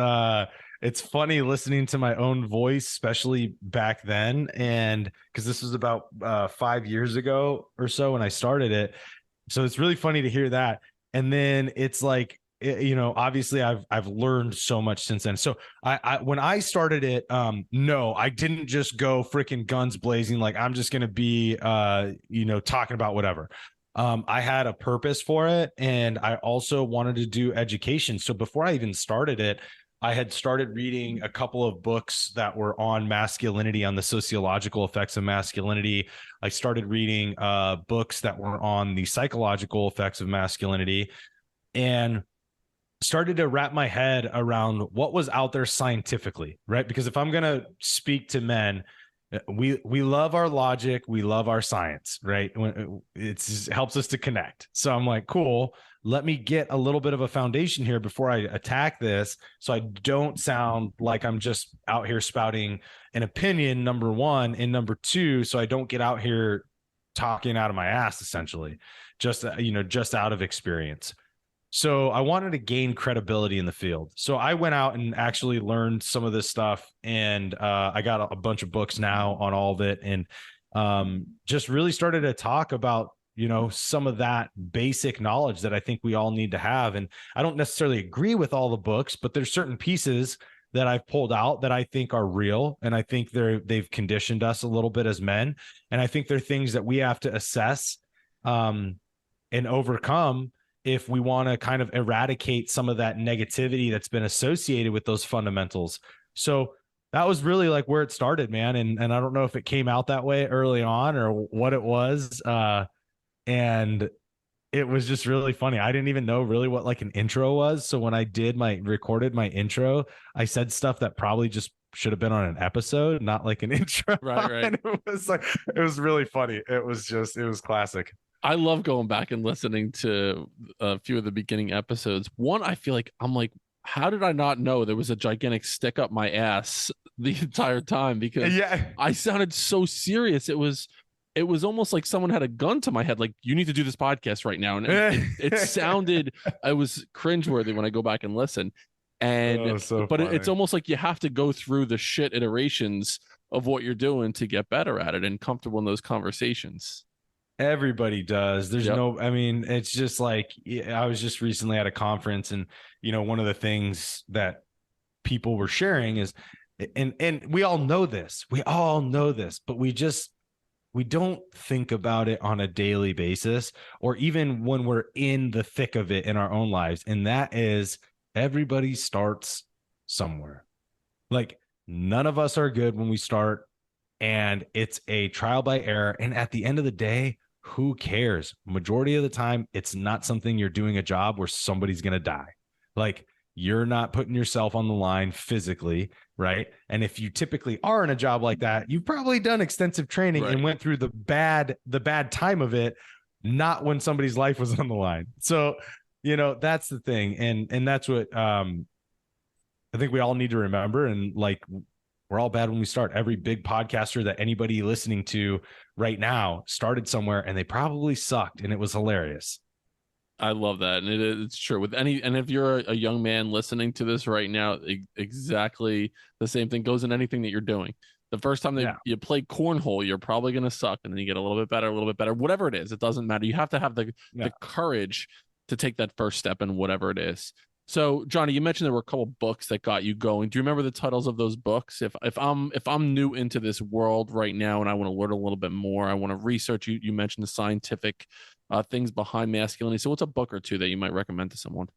It's funny listening to my own voice, especially back then. And because this was about 5 years ago or so when I started it. So it's really funny to hear that. And then it's like, obviously I've learned so much since then. So I when I started it, no, I didn't just go freaking guns blazing. Like, I'm just going to be, talking about whatever. I had a purpose for it. And I also wanted to do education. So before I even started it, I had started reading a couple of books that were on masculinity, on the sociological effects of masculinity. I started reading books that were on the psychological effects of masculinity, and started to wrap my head around what was out there scientifically, right? Because if I'm going to speak to men, we love our logic, we love our science, right? It helps us to connect. So I'm like, cool, let me get a little bit of a foundation here before I attack this, so I don't sound like I'm just out here spouting an opinion, number one, and number two, so I don't get out here talking out of my ass, essentially, just out of experience. So I wanted to gain credibility in the field. So I went out and actually learned some of this stuff, and I got a bunch of books now on all of it, and just really started to talk about some of that basic knowledge that I think we all need to have. And I don't necessarily agree with all the books, but there's certain pieces that I've pulled out that I think are real. And I think they've conditioned us a little bit as men. And I think they're things that we have to assess and overcome if we want to kind of eradicate some of that negativity that's been associated with those fundamentals. So that was really like where it started, man. And I don't know if it came out that way early on or what it was. And it was just really funny. I didn't even know really what like an intro was. So when I recorded my intro, I said stuff that probably just should have been on an episode, not like an intro. Right. And it was really funny. It was classic. I love going back and listening to a few of the beginning episodes. One, I feel like I'm like, how did I not know there was a gigantic stick up my ass the entire time? Because I sounded so serious. It was almost like someone had a gun to my head, like, you need to do this podcast right now. And it sounded, I was cringeworthy when I go back and listen. And, it's almost like you have to go through the shit iterations of what you're doing to get better at it and comfortable in those conversations. Everybody does. There's it's just like, I was just recently at a conference, and, one of the things that people were sharing is, and we all know this, but we don't think about it on a daily basis, or even when we're in the thick of it in our own lives. And that is, everybody starts somewhere. Like, none of us are good when we start, and it's a trial by error. And at the end of the day, who cares? Majority of the time, it's not something you're doing a job where somebody's going to die. Like, you're not putting yourself on the line physically, right? And if you typically are in a job like that, you've probably done extensive training and went through the bad time of it, not when somebody's life was on the line. So, that's the thing. And that's what I think we all need to remember. And like, we're all bad when we start. Every big podcaster that anybody listening to right now started somewhere, and they probably sucked, and it was hilarious. I love that. And it's true with and if you're a young man listening to this right now, exactly the same thing goes in anything that you're doing. The first time that you play cornhole, you're probably going to suck, and then you get a little bit better, whatever it is. It doesn't matter. You have to have the courage to take that first step in whatever it is. So, Johnny, you mentioned there were a couple books that got you going. Do you remember the titles of those books? If I'm new into this world right now and I want to learn a little bit more, I want to research. You mentioned the scientific things behind masculinity. So, what's a book or two that you might recommend to someone?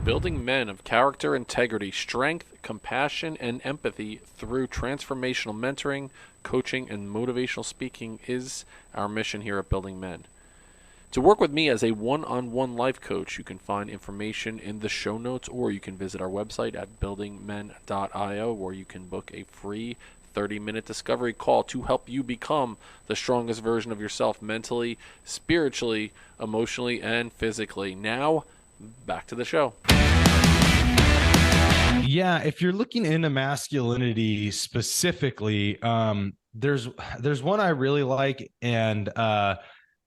Building men of character, integrity, strength, compassion, and empathy through transformational mentoring, coaching, and motivational speaking is our mission here at Building Men. To work with me as a one-on-one life coach, you can find information in the show notes, or you can visit our website at buildingmen.io, where you can book a free 30-minute discovery call to help you become the strongest version of yourself mentally, spiritually, emotionally, and physically. Now, back to the show. Yeah, if you're looking into masculinity specifically, there's one I really like, and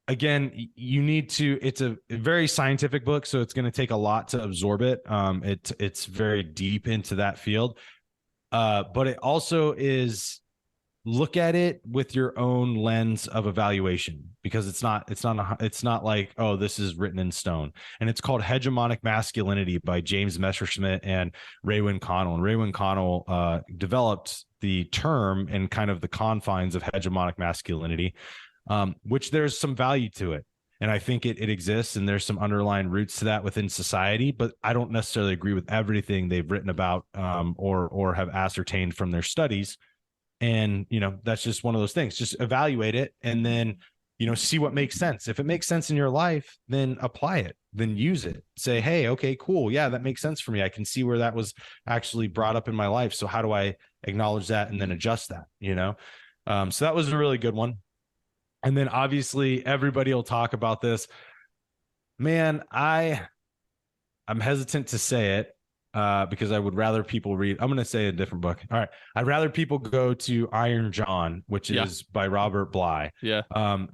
again, you need to, it's a very scientific book, so it's going to take a lot to absorb it. It's very deep into that field. But it also is, look at it with your own lens of evaluation, because it's not like, oh, this is written in stone. And it's called Hegemonic Masculinity by James Messerschmidt and Raywin Connell. And Raywin Connell developed the term and kind of the confines of hegemonic masculinity, which there's some value to it. And I think it exists, and there's some underlying roots to that within society, but I don't necessarily agree with everything they've written about or have ascertained from their studies. And, that's just one of those things. Just evaluate it, and then, see what makes sense. If it makes sense in your life, then apply it, then use it. Say, hey, okay, cool. Yeah, that makes sense for me. I can see where that was actually brought up in my life. So how do I acknowledge that and then adjust that, So that was a really good one. And then obviously everybody will talk about this. Man, I'm hesitant to say it because I would rather people read. I'm going to say a different book. All right. I'd rather people go to Iron John, which is by Robert Bly. Yeah.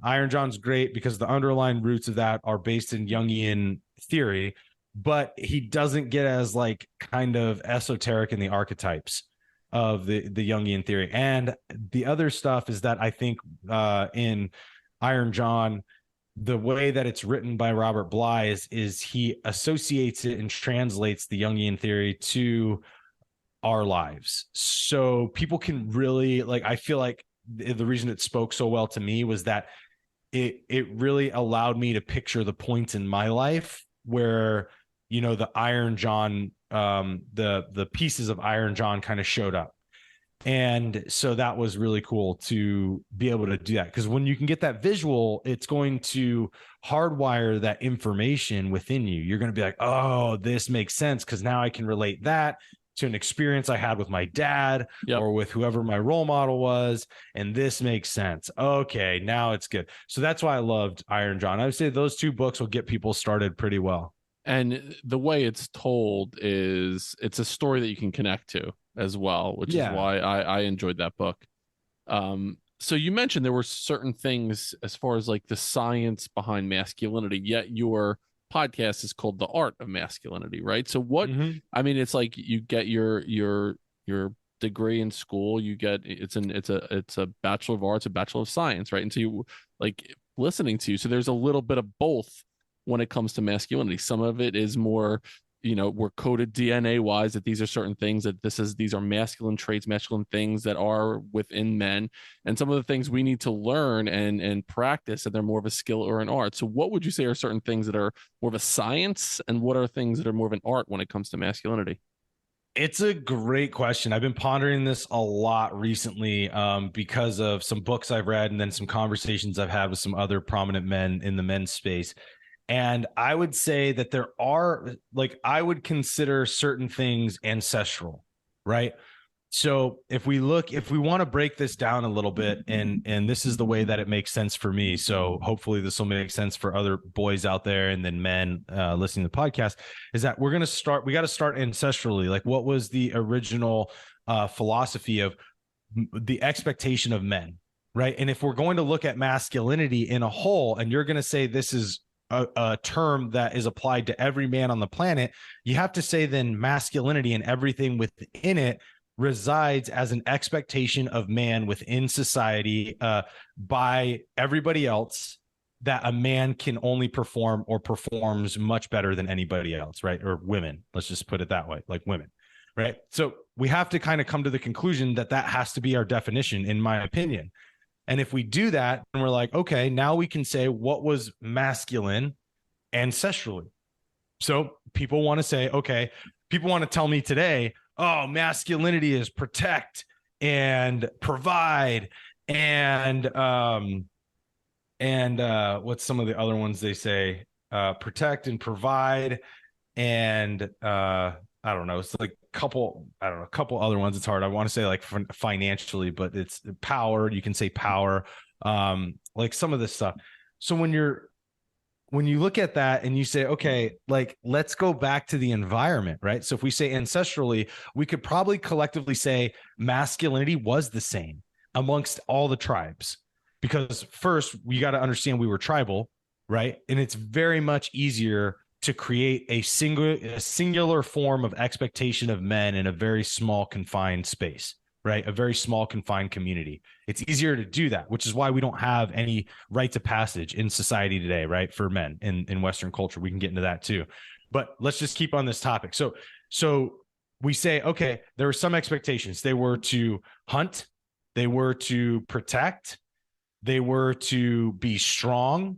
Iron John's great because the underlying roots of that are based in Jungian theory, but he doesn't get as like kind of esoteric in the archetypes of the Jungian theory. And the other stuff is that I think in Iron John, the way that it's written by Robert Bly is he associates it and translates the Jungian theory to our lives. So people can really like, I feel like the reason it spoke so well to me was that it really allowed me to picture the points in my life where, you know, the Iron John, the pieces of Iron John kind of showed up. And so that was really cool to be able to do that, because when you can get that visual, it's going to hardwire that information within you. You're going to be like, oh, this makes sense because now I can relate that to an experience I had with my dad or with whoever my role model was. And this makes sense. Okay, now it's good. So that's why I loved Iron John. I would say those two books will get people started pretty well. And the way it's told is it's a story that you can connect to as well, which is why I enjoyed that book. So you mentioned there were certain things as far as like the science behind masculinity, yet your podcast is called The Art of Masculinity, right? So what, I mean, it's like you get your degree in school, you get, it's a Bachelor of Arts, a Bachelor of Science, right? And so you like listening to you. So there's a little bit of both when it comes to masculinity. Some of it is more, you know, we're coded DNA wise that these are certain things that these are masculine traits, masculine things that are within men. And some of the things we need to learn and practice, and they're more of a skill or an art. So what would you say are certain things that are more of a science, and what are things that are more of an art when it comes to masculinity? It's a great question. I've been pondering this a lot recently because of some books I've read and then some conversations I've had with some other prominent men in the men's space. And I would say that there are, like, I would consider certain things ancestral, right? So if we want to break this down a little bit, and this is the way that it makes sense for me. So hopefully this will make sense for other boys out there and then men listening to the podcast, is that we got to start ancestrally. Like, what was the original philosophy of the expectation of men, right? And if we're going to look at masculinity in a whole, and you're going to say this is a term that is applied to every man on the planet, you have to say then masculinity and everything within it resides as an expectation of man within society by everybody else, that a man can only perform or performs much better than anybody else, right? Or women, let's just put it that way, like women, right? So we have to kind of come to the conclusion that has to be our definition, in my opinion. And if we do that, and we're like, okay, now we can say what was masculine ancestrally. So people want to say, okay, people want to tell me today, oh, masculinity is protect and provide and what's some of the other ones they say? Protect and provide and I don't know. It's like a couple other ones. It's hard. I want to say like financially, but it's power. You can say power, like some of this stuff. So when you look at that and you say, okay, like, let's go back to the environment, right? So if we say ancestrally, we could probably collectively say masculinity was the same amongst all the tribes, because first we got to understand we were tribal, right? And it's very much easier to create a singular form of expectation of men in a very small confined space, right? A very small confined community. It's easier to do that, which is why we don't have any rites of passage in society today, right? For men in Western culture. We can get into that too, but let's just keep on this topic. So we say, okay, there were some expectations. They were to hunt, they were to protect, they were to be strong,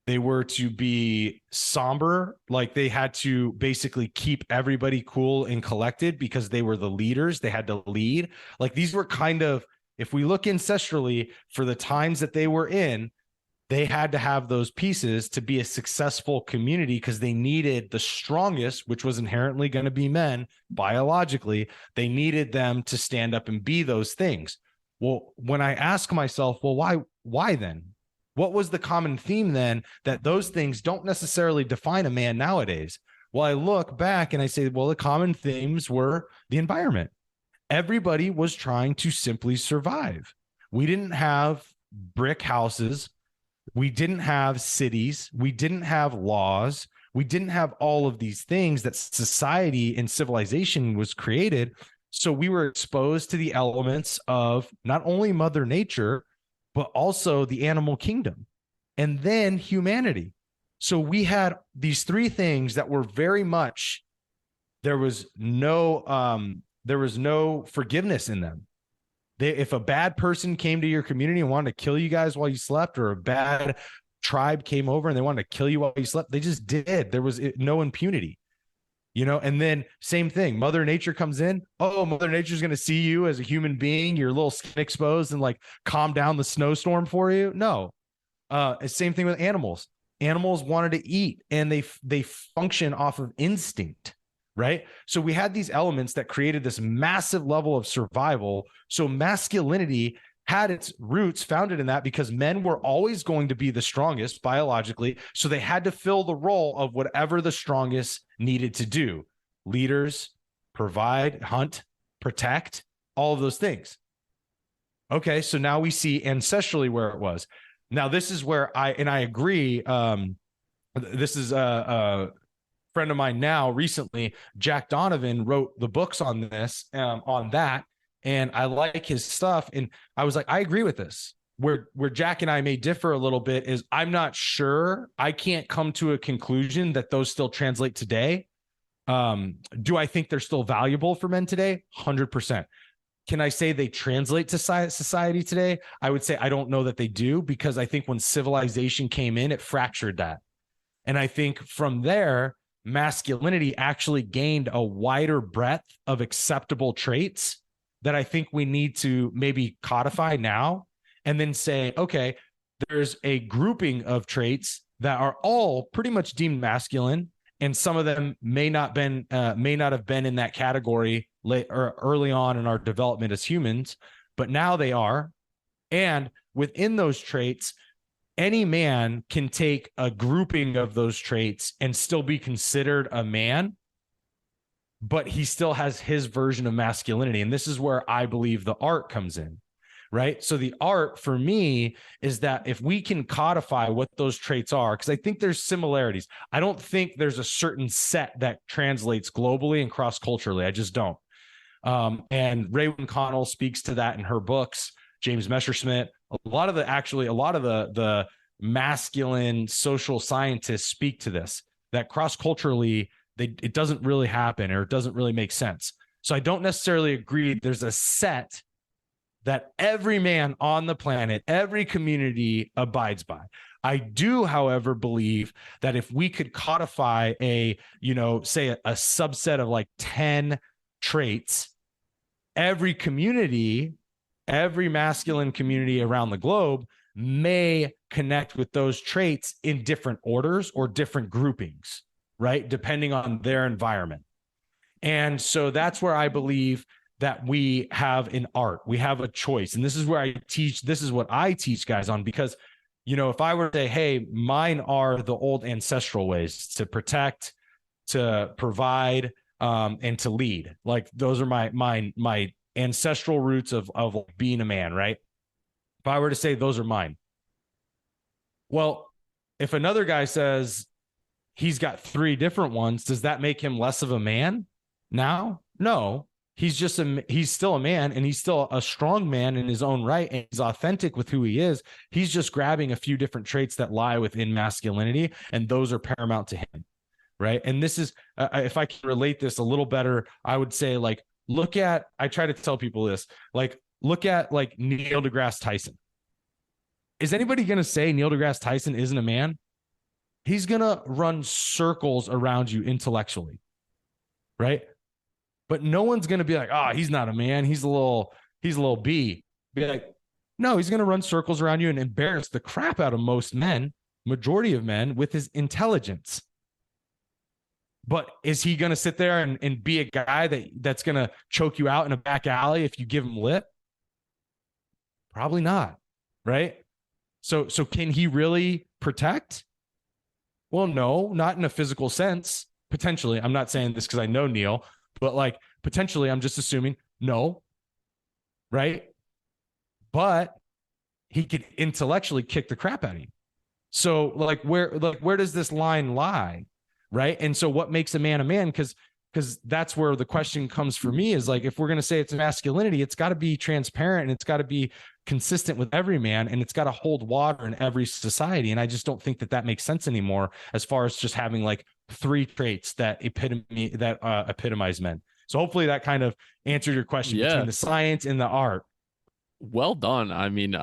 they were to be somber, like they had to basically keep everybody cool and collected because they were the leaders. They had to lead. Like, these were kind of, if we look ancestrally for the times that they were in, they had to have those pieces to be a successful community, because they needed the strongest, which was inherently going to be men biologically. They needed them to stand up and be those things. Well, when I ask myself, well, why then? What was the common theme then, that those things don't necessarily define a man nowadays? Well, I look back and I say, well, the common themes were the environment. Everybody was trying to simply survive. We didn't have brick houses. We didn't have cities. We didn't have laws. We didn't have all of these things that society and civilization was created. So we were exposed to the elements of not only Mother Nature, but also the animal kingdom, and then humanity. So we had these three things that were very much, there was no forgiveness in them. If a bad person came to your community and wanted to kill you guys while you slept, or a bad tribe came over and they wanted to kill you while you slept, they just did. There was no impunity, and then same thing. Mother Nature comes in. Oh, Mother Nature's going to see you as a human being, your little skin exposed, and like calm down the snowstorm for you. No. Same thing with animals. Animals wanted to eat, and they function off of instinct. Right. So we had these elements that created this massive level of survival. So masculinity had its roots founded in that, because men were always going to be the strongest biologically. So they had to fill the role of whatever the strongest needed to do. Leaders, provide, hunt, protect, all of those things. Okay. So now we see ancestrally where it was. Now, this is where I agree. This is a friend of mine now recently, Jack Donovan, wrote the books on this, on that. And I like his stuff. And I was like, I agree with this. Where Jack and I may differ a little bit is, I'm not sure. I can't come to a conclusion that those still translate today. Do I think they're still valuable for men today? 100%. Can I say they translate to society today? I would say I don't know that they do, because I think when civilization came in, it fractured that. And I think from there, masculinity actually gained a wider breadth of acceptable traits that I think we need to maybe codify now, and then say, okay, there's a grouping of traits that are all pretty much deemed masculine, and some of them may not have been in that category late or early on in our development as humans, but now they are. And within those traits, any man can take a grouping of those traits and still be considered a man, but he still has his version of masculinity. And this is where I believe the art comes in, right? So the art for me is that if we can codify what those traits are, because I think there's similarities. I don't think there's a certain set that translates globally and cross-culturally. I just don't. And Raewyn Connell speaks to that in her books. James Messerschmidt, a lot of the masculine social scientists speak to this, that cross-culturally, it doesn't really happen, or it doesn't really make sense. So I don't necessarily agree there's a set that every man on the planet, every community abides by. I do, however, believe that if we could codify say a subset of like 10 traits, every community, every masculine community around the globe may connect with those traits in different orders or different groupings, right? Depending on their environment. And so that's where I believe that we have an art, we have a choice. And this is where this is what I teach guys on, because, if I were to say, hey, mine are the old ancestral ways to protect, to provide, and to lead. Like those are my ancestral roots of being a man, right? If I were to say those are mine. Well, if another guy says he's got 3 different ones, does that make him less of a man now? No, he's still a man, and he's still a strong man in his own right, and he's authentic with who he is. He's just grabbing a few different traits that lie within masculinity, and those are paramount to him. Right. And this is, if I can relate this a little better, I would say, like, I try to tell people this, like, look at like Neil deGrasse Tyson. Is anybody going to say Neil deGrasse Tyson isn't a man? He's going to run circles around you intellectually. Right. But no one's going to be like, oh, he's not a man. He's a little B. Be like, no, he's going to run circles around you and embarrass the crap out of majority of men with his intelligence. But is he going to sit there and be a guy that's going to choke you out in a back alley if you give him lip? Probably not, right? So can he really protect? Well, no, not in a physical sense. Potentially. I'm not saying this because I know Neil, but like potentially I'm just assuming no. Right. But he could intellectually kick the crap out of you. So like where does this line lie? Right. And so what makes a man? Because that's where the question comes for me is like, if we're going to say it's masculinity, it's got to be transparent and it's got to be consistent with every man and it's got to hold water in every society. And I just don't think that makes sense anymore as far as just having like 3 traits that epitomize men. So hopefully that kind of answered your question between the science and the art. Well done. I mean,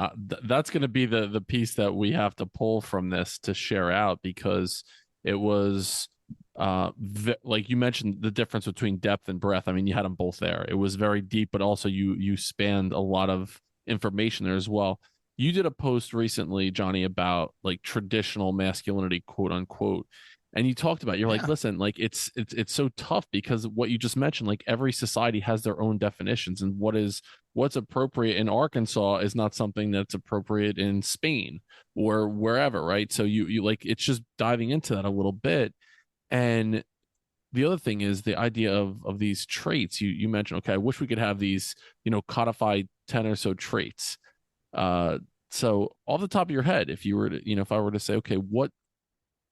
that's going to be the piece that we have to pull from this to share out, because it was like you mentioned, the difference between depth and breadth. I mean, you had them both there. It was very deep, but also you spanned a lot of information there as well. You did a post recently, Johnny, about like traditional masculinity, quote unquote. And you talked about, you're like, listen, like it's so tough because what you just mentioned, like every society has their own definitions, and what's appropriate in Arkansas is not something that's appropriate in Spain or wherever. Right. So you like, it's just diving into that a little bit. And the other thing is the idea of these traits. You mentioned, okay, I wish we could have these, codified 10 or so traits. So off the top of your head, if you were to, if I were to say, okay, what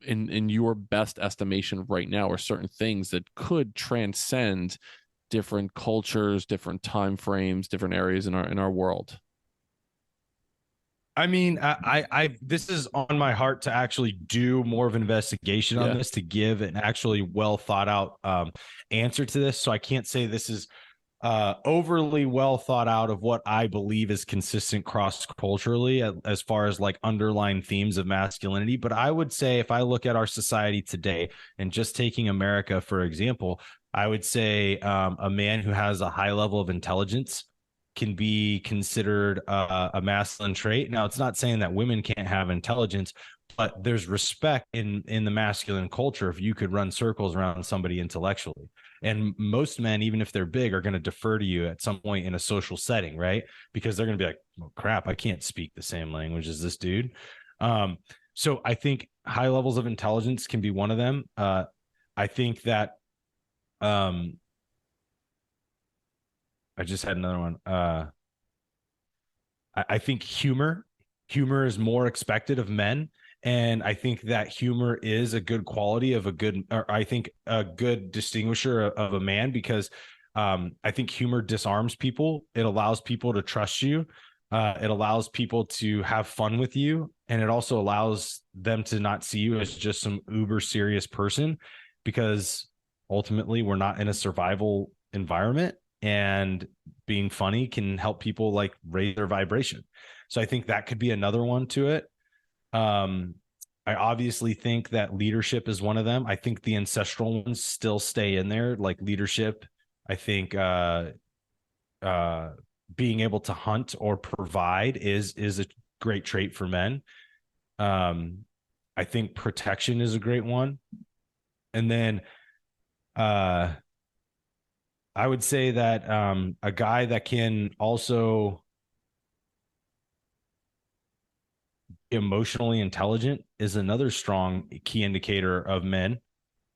in your best estimation right now are certain things that could transcend different cultures, different time frames, different areas in our world? I mean, I this is on my heart to actually do more of an investigation on this, to give an actually well thought out answer to this. So I can't say this is overly well thought out of what I believe is consistent cross culturally as far as like underlying themes of masculinity. But I would say if I look at our society today, and just taking America, for example, I would say a man who has a high level of intelligence can be considered a masculine trait. Now, it's not saying that women can't have intelligence, but there's respect in the masculine culture if you could run circles around somebody intellectually. And most men, even if they're big, are going to defer to you at some point in a social setting, right? Because they're going to be like, oh, crap, I can't speak the same language as this dude. So I think high levels of intelligence can be one of them. I think that I just had another one. I think humor is more expected of men. And I think that humor is a good quality of I think a good distinguisher of a man, because I think humor disarms people. It allows people to trust you. It allows people to have fun with you. And it also allows them to not see you as just some uber serious person, because ultimately we're not in a survival environment, and being funny can help people like raise their vibration. So I think that could be another one to it. I obviously think that leadership is one of them. I think the ancestral ones still stay in there, like leadership. I think being able to hunt or provide is a great trait for men. I think protection is a great one. And then I would say that a guy that can also be emotionally intelligent is another strong key indicator of men.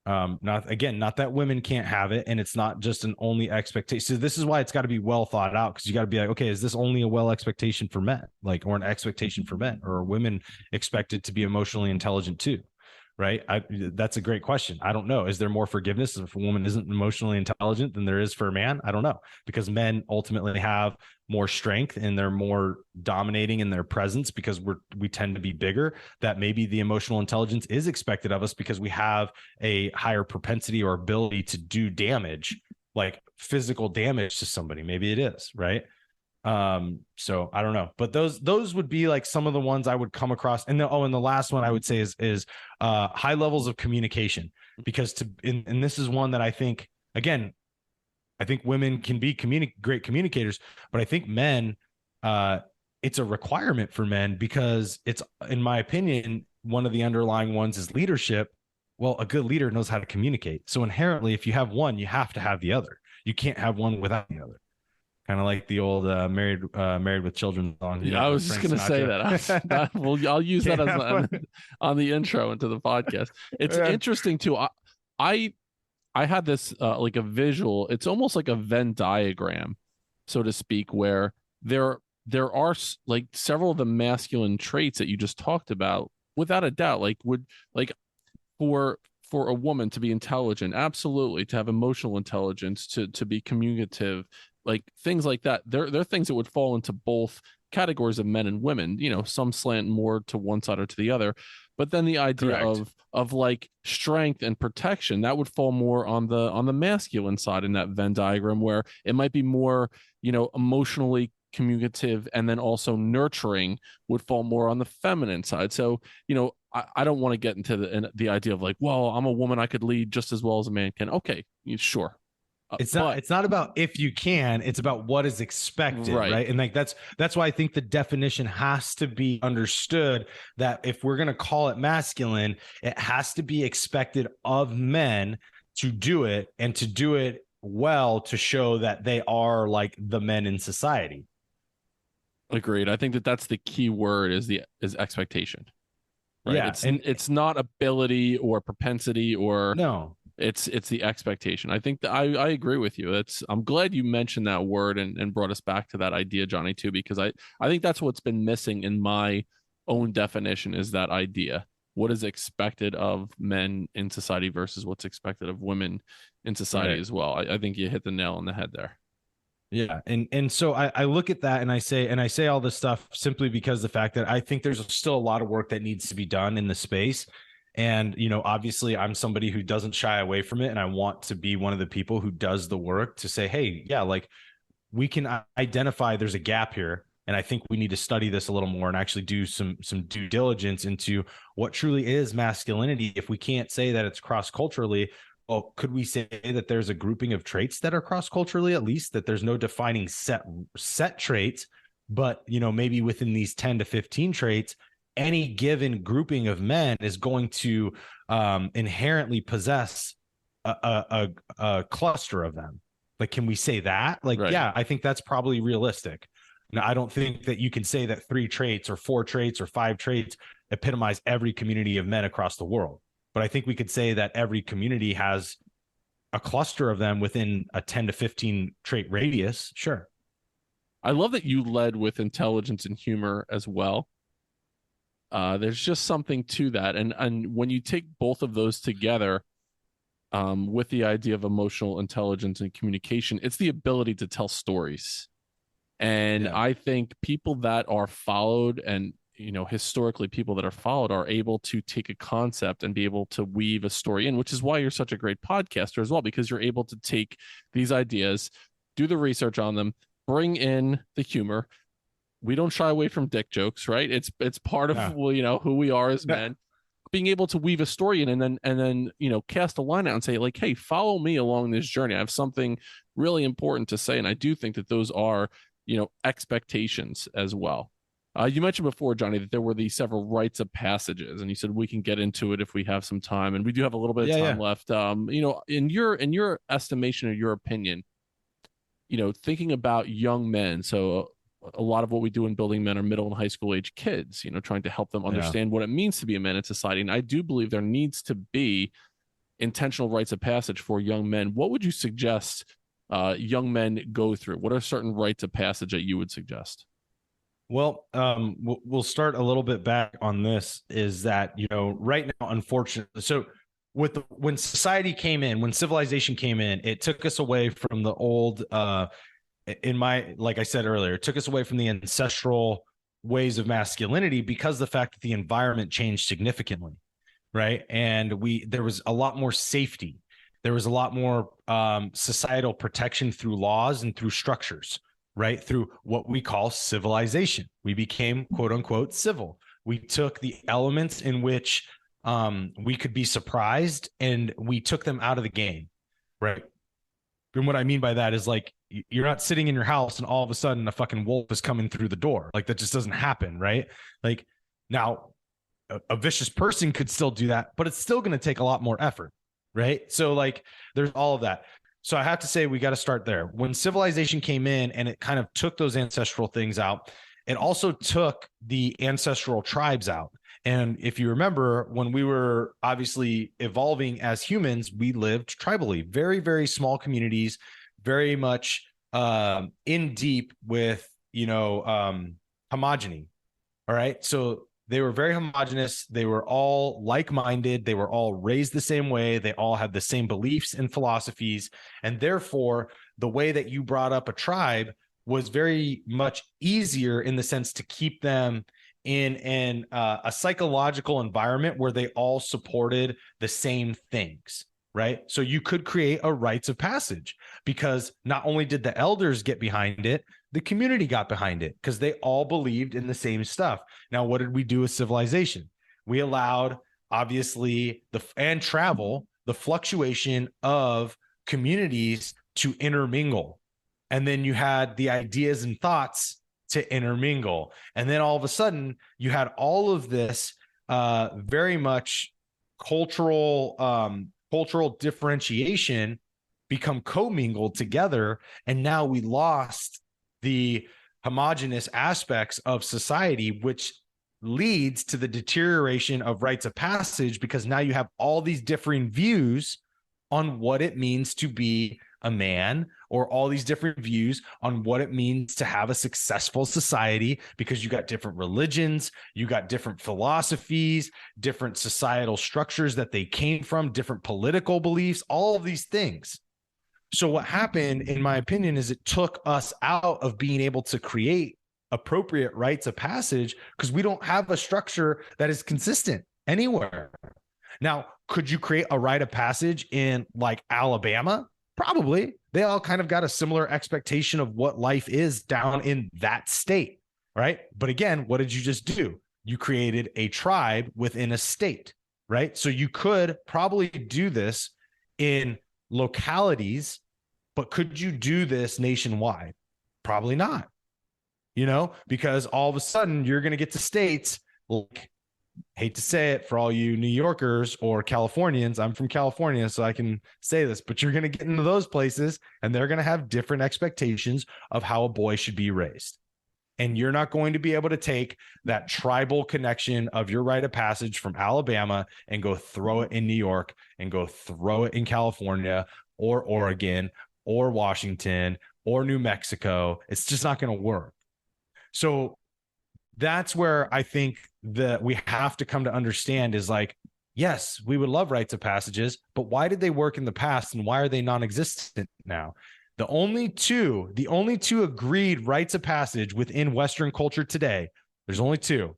Not that women can't have it, and it's not just an only expectation. So this is why it's got to be well thought out, because you got to be like, okay, is this only a well expectation for men, like, or an expectation for men, or are women expected to be emotionally intelligent too? Right. That's a great question. I don't know. Is there more forgiveness if a woman isn't emotionally intelligent than there is for a man? I don't know, because men ultimately have more strength and they're more dominating in their presence, because we tend to be bigger. That maybe the emotional intelligence is expected of us because we have a higher propensity or ability to do damage, like physical damage to somebody. Maybe it is, right? So I don't know, but those would be like some of the ones I would come across. And the last one I would say is high levels of communication, because and this is one that I think, again, I think women can be great communicators, but I think men, it's a requirement for men, because it's, in my opinion, one of the underlying ones is leadership. Well, a good leader knows how to communicate. So inherently, if you have one, you have to have the other. You can't have one without the other. Kind of like the old married with children song. Yeah, I was just going to say that. I'll use that as on the intro into the podcast. It's interesting too. I had this like a visual. It's almost like a Venn diagram, so to speak, where there are like several of the masculine traits that you just talked about, without a doubt, like would like for a woman to be intelligent, absolutely, to have emotional intelligence, to be communicative, like things like that. They're things that would fall into both categories of men and women. Some slant more to one side or to the other. But then the idea of like strength and protection, that would fall more on the masculine side in that Venn diagram, where it might be more, emotionally communicative, and then also nurturing would fall more on the feminine side. So, I don't want to get into the idea of like, well, I'm a woman, I could lead just as well as a man can. Okay, sure. It's not about if you can, it's about what is expected, right? And like that's why I think the definition has to be understood, that if we're going to call it masculine, it has to be expected of men to do it, and to do it well, to show that they are like the men in society. Agreed. I think that's the key word is expectation. Right? Yeah, it's not ability or propensity, or no. It's the expectation. I think that I agree with you. I'm glad you mentioned that word and brought us back to that idea, Johnny, too, because I think that's what's been missing in my own definition, is that idea. What is expected of men in society versus what's expected of women in society as well. I think you hit the nail on the head there. Yeah. And so I look at that and I say all this stuff simply because the fact that I think there's still a lot of work that needs to be done in the space. And, obviously I'm somebody who doesn't shy away from it. And I want to be one of the people who does the work to say, hey, yeah, like we can identify there's a gap here. And I think we need to study this a little more and actually do some due diligence into what truly is masculinity. If we can't say that it's cross-culturally, well, could we say that there's a grouping of traits that are cross-culturally, at least, that there's no defining set traits, but, maybe within these 10 to 15 traits, any given grouping of men is going to inherently possess a cluster of them. Like, can we say that? Like, yeah, I think that's probably realistic. Now, I don't think that you can say that 3 traits or 4 traits or 5 traits epitomize every community of men across the world. But I think we could say that every community has a cluster of them within a 10 to 15 trait radius. Sure. I love that you led with intelligence and humor as well. There's just something to that. And when you take both of those together, with the idea of emotional intelligence and communication, it's the ability to tell stories. And I think people that are followed, and historically people that are followed, are able to take a concept and be able to weave a story in, which is why you're such a great podcaster as well, because you're able to take these ideas, do the research on them, bring in the humor. We don't shy away from dick jokes, right? It's part of who we are as men. Being able to weave a story in, and then cast a line out and say, like, hey, follow me along this journey. I have something really important to say. And I do think that those are expectations as well. You mentioned before, Johnny, that there were these several rites of passages, and you said we can get into it if we have some time, and we do have a little bit of time left. In your estimation or your opinion, thinking about young men, so a lot of what we do in building men are middle and high school age kids, trying to help them understand what it means to be a man in society. And I do believe there needs to be intentional rites of passage for young men. What would you suggest young men go through? What are certain rites of passage that you would suggest? Well, we'll start a little bit back on this, is that, right now, unfortunately, so when society came in, when civilization came in, it took us away from the old, like I said earlier, it took us away from the ancestral ways of masculinity, because the fact that the environment changed significantly, right? And there was a lot more safety. There was a lot more societal protection through laws and through structures, right? Through what we call civilization. We became, quote unquote, civil. We took the elements in which we could be surprised, and we took them out of the game, right? And what I mean by that is, like, you're not sitting in your house and all of a sudden a fucking wolf is coming through the door. Like, that just doesn't happen, right? Like, now a vicious person could still do that, but it's still going to take a lot more effort, right? So, like, there's all of that. So I have to say we got to start there. When civilization came in and it kind of took those ancestral things out, it also took the ancestral tribes out. And if you remember, when we were obviously evolving as humans, we lived tribally, very, very small communities, very much in deep with, homogeny. All right. So they were very homogenous. They were all like-minded. They were all raised the same way. They all had the same beliefs and philosophies. And therefore, the way that you brought up a tribe was very much easier in the sense to keep them in a psychological environment where they all supported the same things, right? So you could create a rites of passage because not only did the elders get behind it, the community got behind it because they all believed in the same stuff. Now, what did we do with civilization? We allowed, obviously, the fluctuation of communities to intermingle. And then you had the ideas and thoughts to intermingle. And then all of a sudden, you had all of this very much cultural differentiation become commingled together. And now we lost the homogenous aspects of society, which leads to the deterioration of rites of passage, because now you have all these differing views on what it means to be a man, or all these different views on what it means to have a successful society, because you got different religions, you got different philosophies, different societal structures that they came from, different political beliefs, all of these things. So what happened, in my opinion, is it took us out of being able to create appropriate rites of passage because we don't have a structure that is consistent anywhere. Now, could you create a rite of passage in like Alabama? Probably. They all kind of got a similar expectation of what life is down in that state, right? But again, what did you just do? You created a tribe within a state, right? So you could probably do this in localities, but could you do this nationwide? Probably not, because all of a sudden you're going to get to states like, hate to say it for all you New Yorkers or Californians, I'm from California, so I can say this, but you're going to get into those places and they're going to have different expectations of how a boy should be raised. And you're not going to be able to take that tribal connection of your rite of passage from Alabama and go throw it in New York and go throw it in California or Oregon or Washington or New Mexico. It's just not going to work. So that's where I think that we have to come to understand is like, yes, we would love rites of passages, but why did they work in the past and why are they non-existent now? The only two agreed rites of passage within Western culture today, there's only two: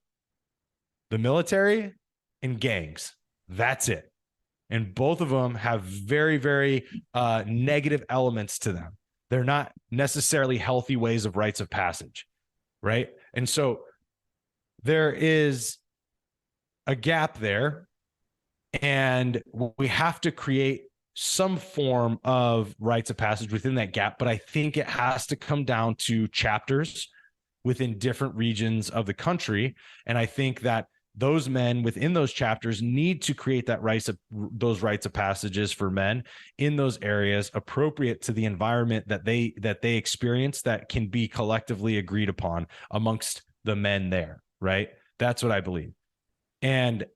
the military and gangs. That's it. And both of them have very, very negative elements to them. They're not necessarily healthy ways of rites of passage, right? And so there is a gap there, and we have to create some form of rites of passage within that gap. But I think it has to come down to chapters within different regions of the country. And I think that those men within those chapters need to create those rites of passages for men in those areas appropriate to the environment that they experience, that can be collectively agreed upon amongst the men there. Right. That's what I believe. And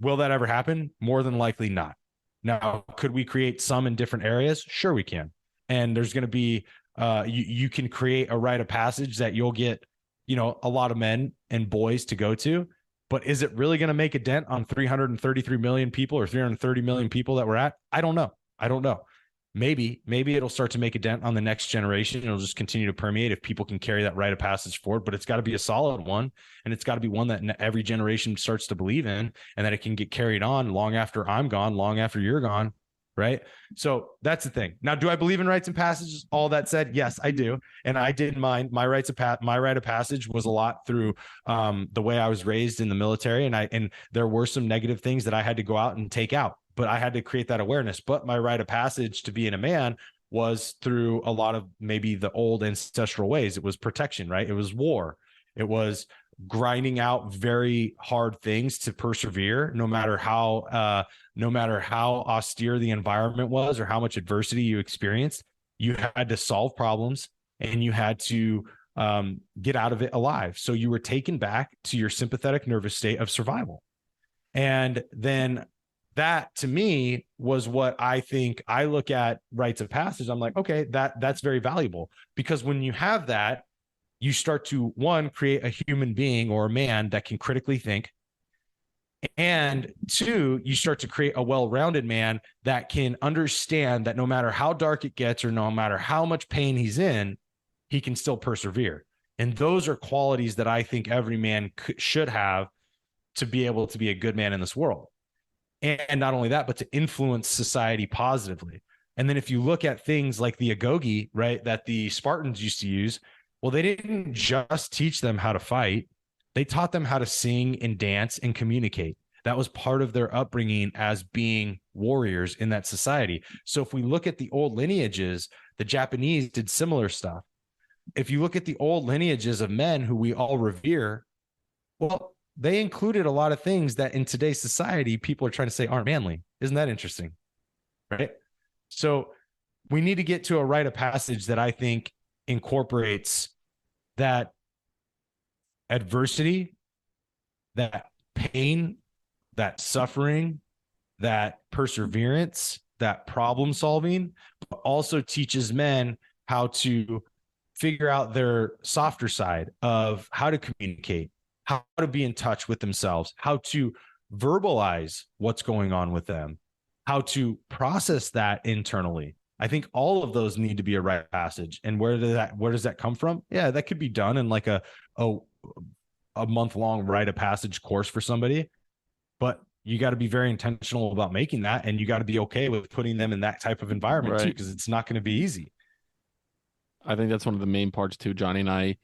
will that ever happen? More than likely not. Now, could we create some in different areas? Sure, we can. And there's going to be, you can create a rite of passage that you'll get, a lot of men and boys to go to. But is it really going to make a dent on 333 million people or 330 million people that we're at? I don't know. Maybe it'll start to make a dent on the next generation. It'll just continue to permeate if people can carry that rite of passage forward, but it's got to be a solid one. And it's got to be one that every generation starts to believe in, and that it can get carried on long after I'm gone, long after you're gone. Right. So that's the thing. Now, do I believe in rites and passages? All that said, yes, I do. And I didn't mind my rite of passage was a lot through the way I was raised in the military. And there were some negative things that I had to go out and take out, but I had to create that awareness. But my rite of passage to being a man was through a lot of maybe the old ancestral ways. It was protection, right? It was war. It was grinding out very hard things to persevere, no matter how austere the environment was or how much adversity you experienced. You had to solve problems and you had to get out of it alive. So you were taken back to your sympathetic nervous state of survival. And then that to me was what I think I look at rites of passage. I'm like, okay, that's very valuable, because when you have that, you start to, one, create a human being or a man that can critically think. And two, you start to create a well-rounded man that can understand that no matter how dark it gets or no matter how much pain he's in, he can still persevere. And those are qualities that I think every man should have to be able to be a good man in this world. And not only that, but to influence society positively. And then if you look at things like the agoge, right, that the Spartans used to use, well, they didn't just teach them how to fight. They taught them how to sing and dance and communicate. That was part of their upbringing as being warriors in that society. So if we look at the old lineages, the Japanese did similar stuff. If you look at the old lineages of men who we all revere, well, they included a lot of things that in today's society, people are trying to say aren't manly. Isn't that interesting? Right? So we need to get to a rite of passage that I think incorporates that adversity, that pain, that suffering, that perseverance, that problem solving, but also teaches men how to figure out their softer side of how to communicate, how to be in touch with themselves, how to verbalize what's going on with them, how to process that internally. I think all of those need to be a rite of passage. And where does that come from? Yeah, that could be done in like a month-long rite of passage course for somebody, but you got to be very intentional about making that, and you got to be okay with putting them in that type of environment too, because it's not going to be easy. I think that's one of the main parts too, Johnny, and I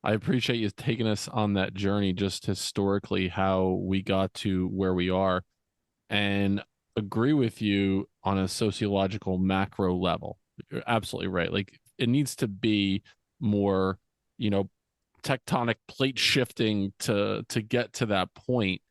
appreciate you taking us on that journey, just historically how we got to where we are, and agree with you on a sociological macro level. You're absolutely right. Like, it needs to be more, tectonic plate shifting to get to that point.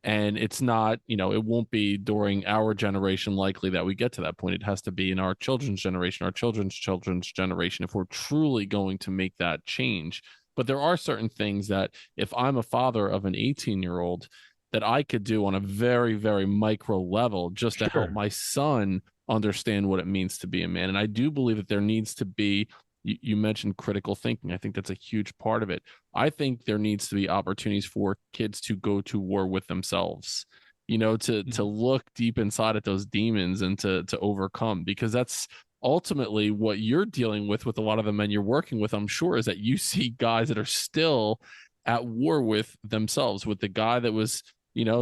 And it's not, it won't be during our generation likely that we get to that point. It has to be in our children's generation, our children's generation, if we're truly going to make that change. But there are certain things that if I'm a father of an 18-year-old that I could do on a very, very micro level just to help my son understand what it means to be a man. And I do believe that there needs to be, you mentioned critical thinking. I think that's a huge part of it. I think there needs to be opportunities for kids to go to war with themselves, to look deep inside at those demons and to overcome, because that's ultimately what you're dealing with a lot of the men you're working with, I'm sure, is that you see guys that are still at war with themselves, with the guy that was,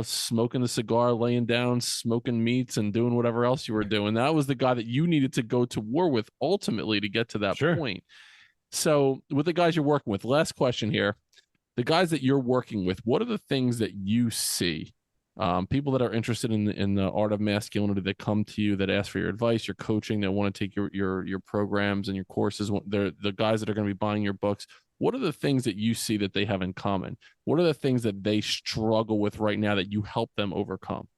smoking the cigar, laying down, smoking meats and doing whatever else you were doing. That was the guy that you needed to go to war with ultimately to get to that point. So with the guys you're working with, last question here, the guys that you're working with, what are the things that you see? People that are interested in the art of masculinity, that come to you, that ask for your advice, your coaching, that want to take your programs and your courses. They're the guys that are going to be buying your books. What are the things that you see that they have in common? What are the things that they struggle with right now that you help them overcome?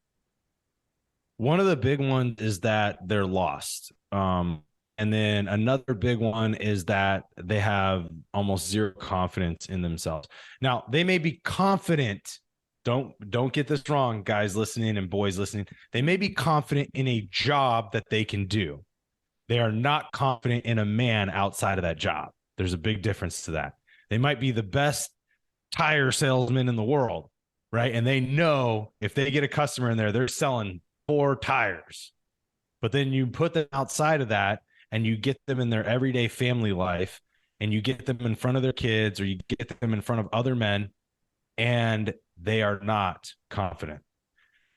One of the big ones is that they're lost. And then another big one is that they have almost zero confidence in themselves. Now, they may be confident. Don't get this wrong, guys listening and boys listening. They may be confident in a job that they can do. They are not confident in a man outside of that job. There's a big difference to that. They might be the best tire salesman in the world, right? And they know if they get a customer in there, they're selling 4 tires. But then you put them outside of that and you get them in their everyday family life, and you get them in front of their kids, or you get them in front of other men, and they are not confident.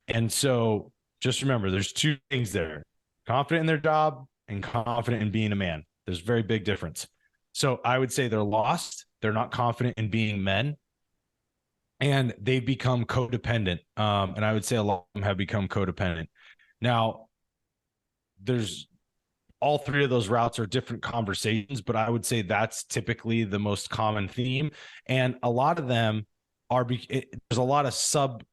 And so just remember, there's 2 things there: confident in their job and confident in being a man. There's a very big difference. So I would say they're lost. They're not confident in being men, and they become codependent. And I would say a lot of them have become codependent. Now, there's all 3 of those routes are different conversations, but I would say that's typically the most common theme. And a lot of them there's a lot of sub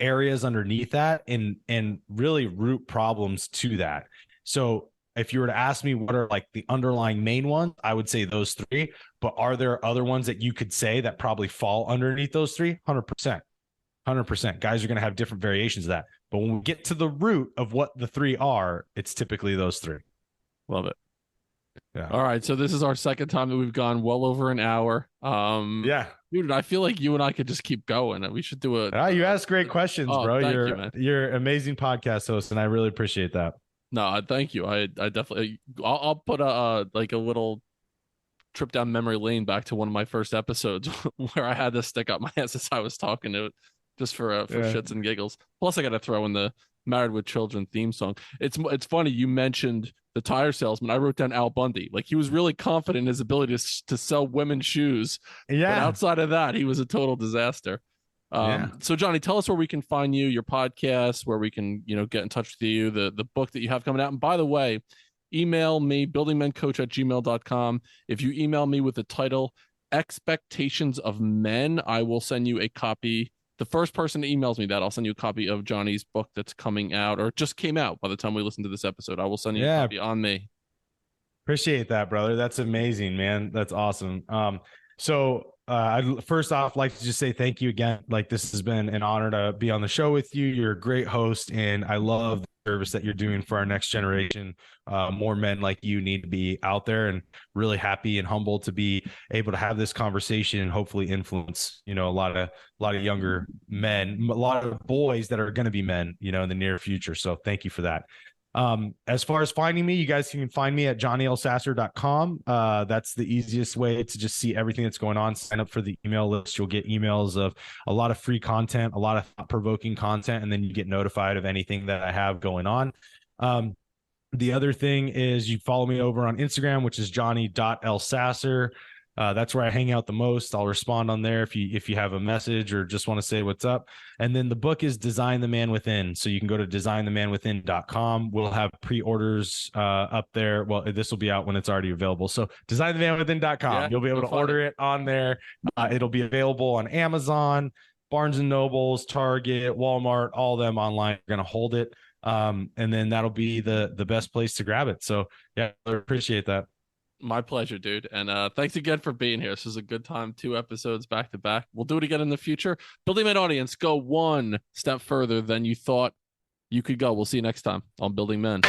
areas underneath that and really root problems to that. So if you were to ask me what are like the underlying main ones, I would say those three. But are there other ones that you could say that probably fall underneath those three? 100%. 100%. Guys are going to have different variations of that. But when we get to the root of what the three are, it's typically those three. Love it. Yeah. All right. So this is our second time that we've gone well over an hour. Yeah. Dude, I feel like you and I could just keep going. We should do a. You ask great questions, bro. You're an amazing podcast host, and I really appreciate that. No, thank you. I definitely. I'll put a like a little trip down memory lane back to one of my first episodes where I had to stick up my ass as I was talking to it, just for shits and giggles. Plus, I got to throw in the Married with Children theme song. It's funny you mentioned the tire salesman. I wrote down Al Bundy. Like, he was really confident in his ability to sell women's shoes. Yeah. But outside of that, he was a total disaster. So Johnny, tell us where we can find you, your podcast, where we can, get in touch with you, the book that you have coming out. And by the way, email me, buildingmencoach@gmail.com. If you email me with the title Expectations of Men, I will send you a copy. The first person that emails me that, I'll send you a copy of Johnny's book that's coming out or just came out by the time we listen to this episode. I will send you a copy on me. Appreciate that, brother. That's amazing, man. That's awesome. So I'd first off like to just say thank you again. Like, this has been an honor to be on the show with you. You're a great host, and I love the service that you're doing for our next generation. More men like you need to be out there, and really happy and humbled to be able to have this conversation and hopefully influence, a lot of younger men, a lot of boys that are going to be men, in the near future. So thank you for that. As far as finding me, you guys can find me at johnnyelsasser.com. That's the easiest way to just see everything that's going on. Sign up for the email list. You'll get emails of a lot of free content, a lot of thought-provoking content, and then you get notified of anything that I have going on. The other thing is you follow me over on Instagram, which is johnny.elsasser. That's where I hang out the most. I'll respond on there if you have a message or just want to say what's up. And then the book is Design the Man Within. So you can go to designthemanwithin.com. We'll have pre-orders up there. Well, this will be out when it's already available. So designthemanwithin.com. You'll be able to order it on there. It'll be available on Amazon, Barnes and Nobles, Target, Walmart, all of them online are going to hold it. And then that'll be the best place to grab it. So yeah, I appreciate that. My pleasure, dude. And thanks again for being here. This was a good time. 2 episodes back to back. We'll do it again in the future. Building Men audience, go one step further than you thought you could go. We'll see you next time on Building Men.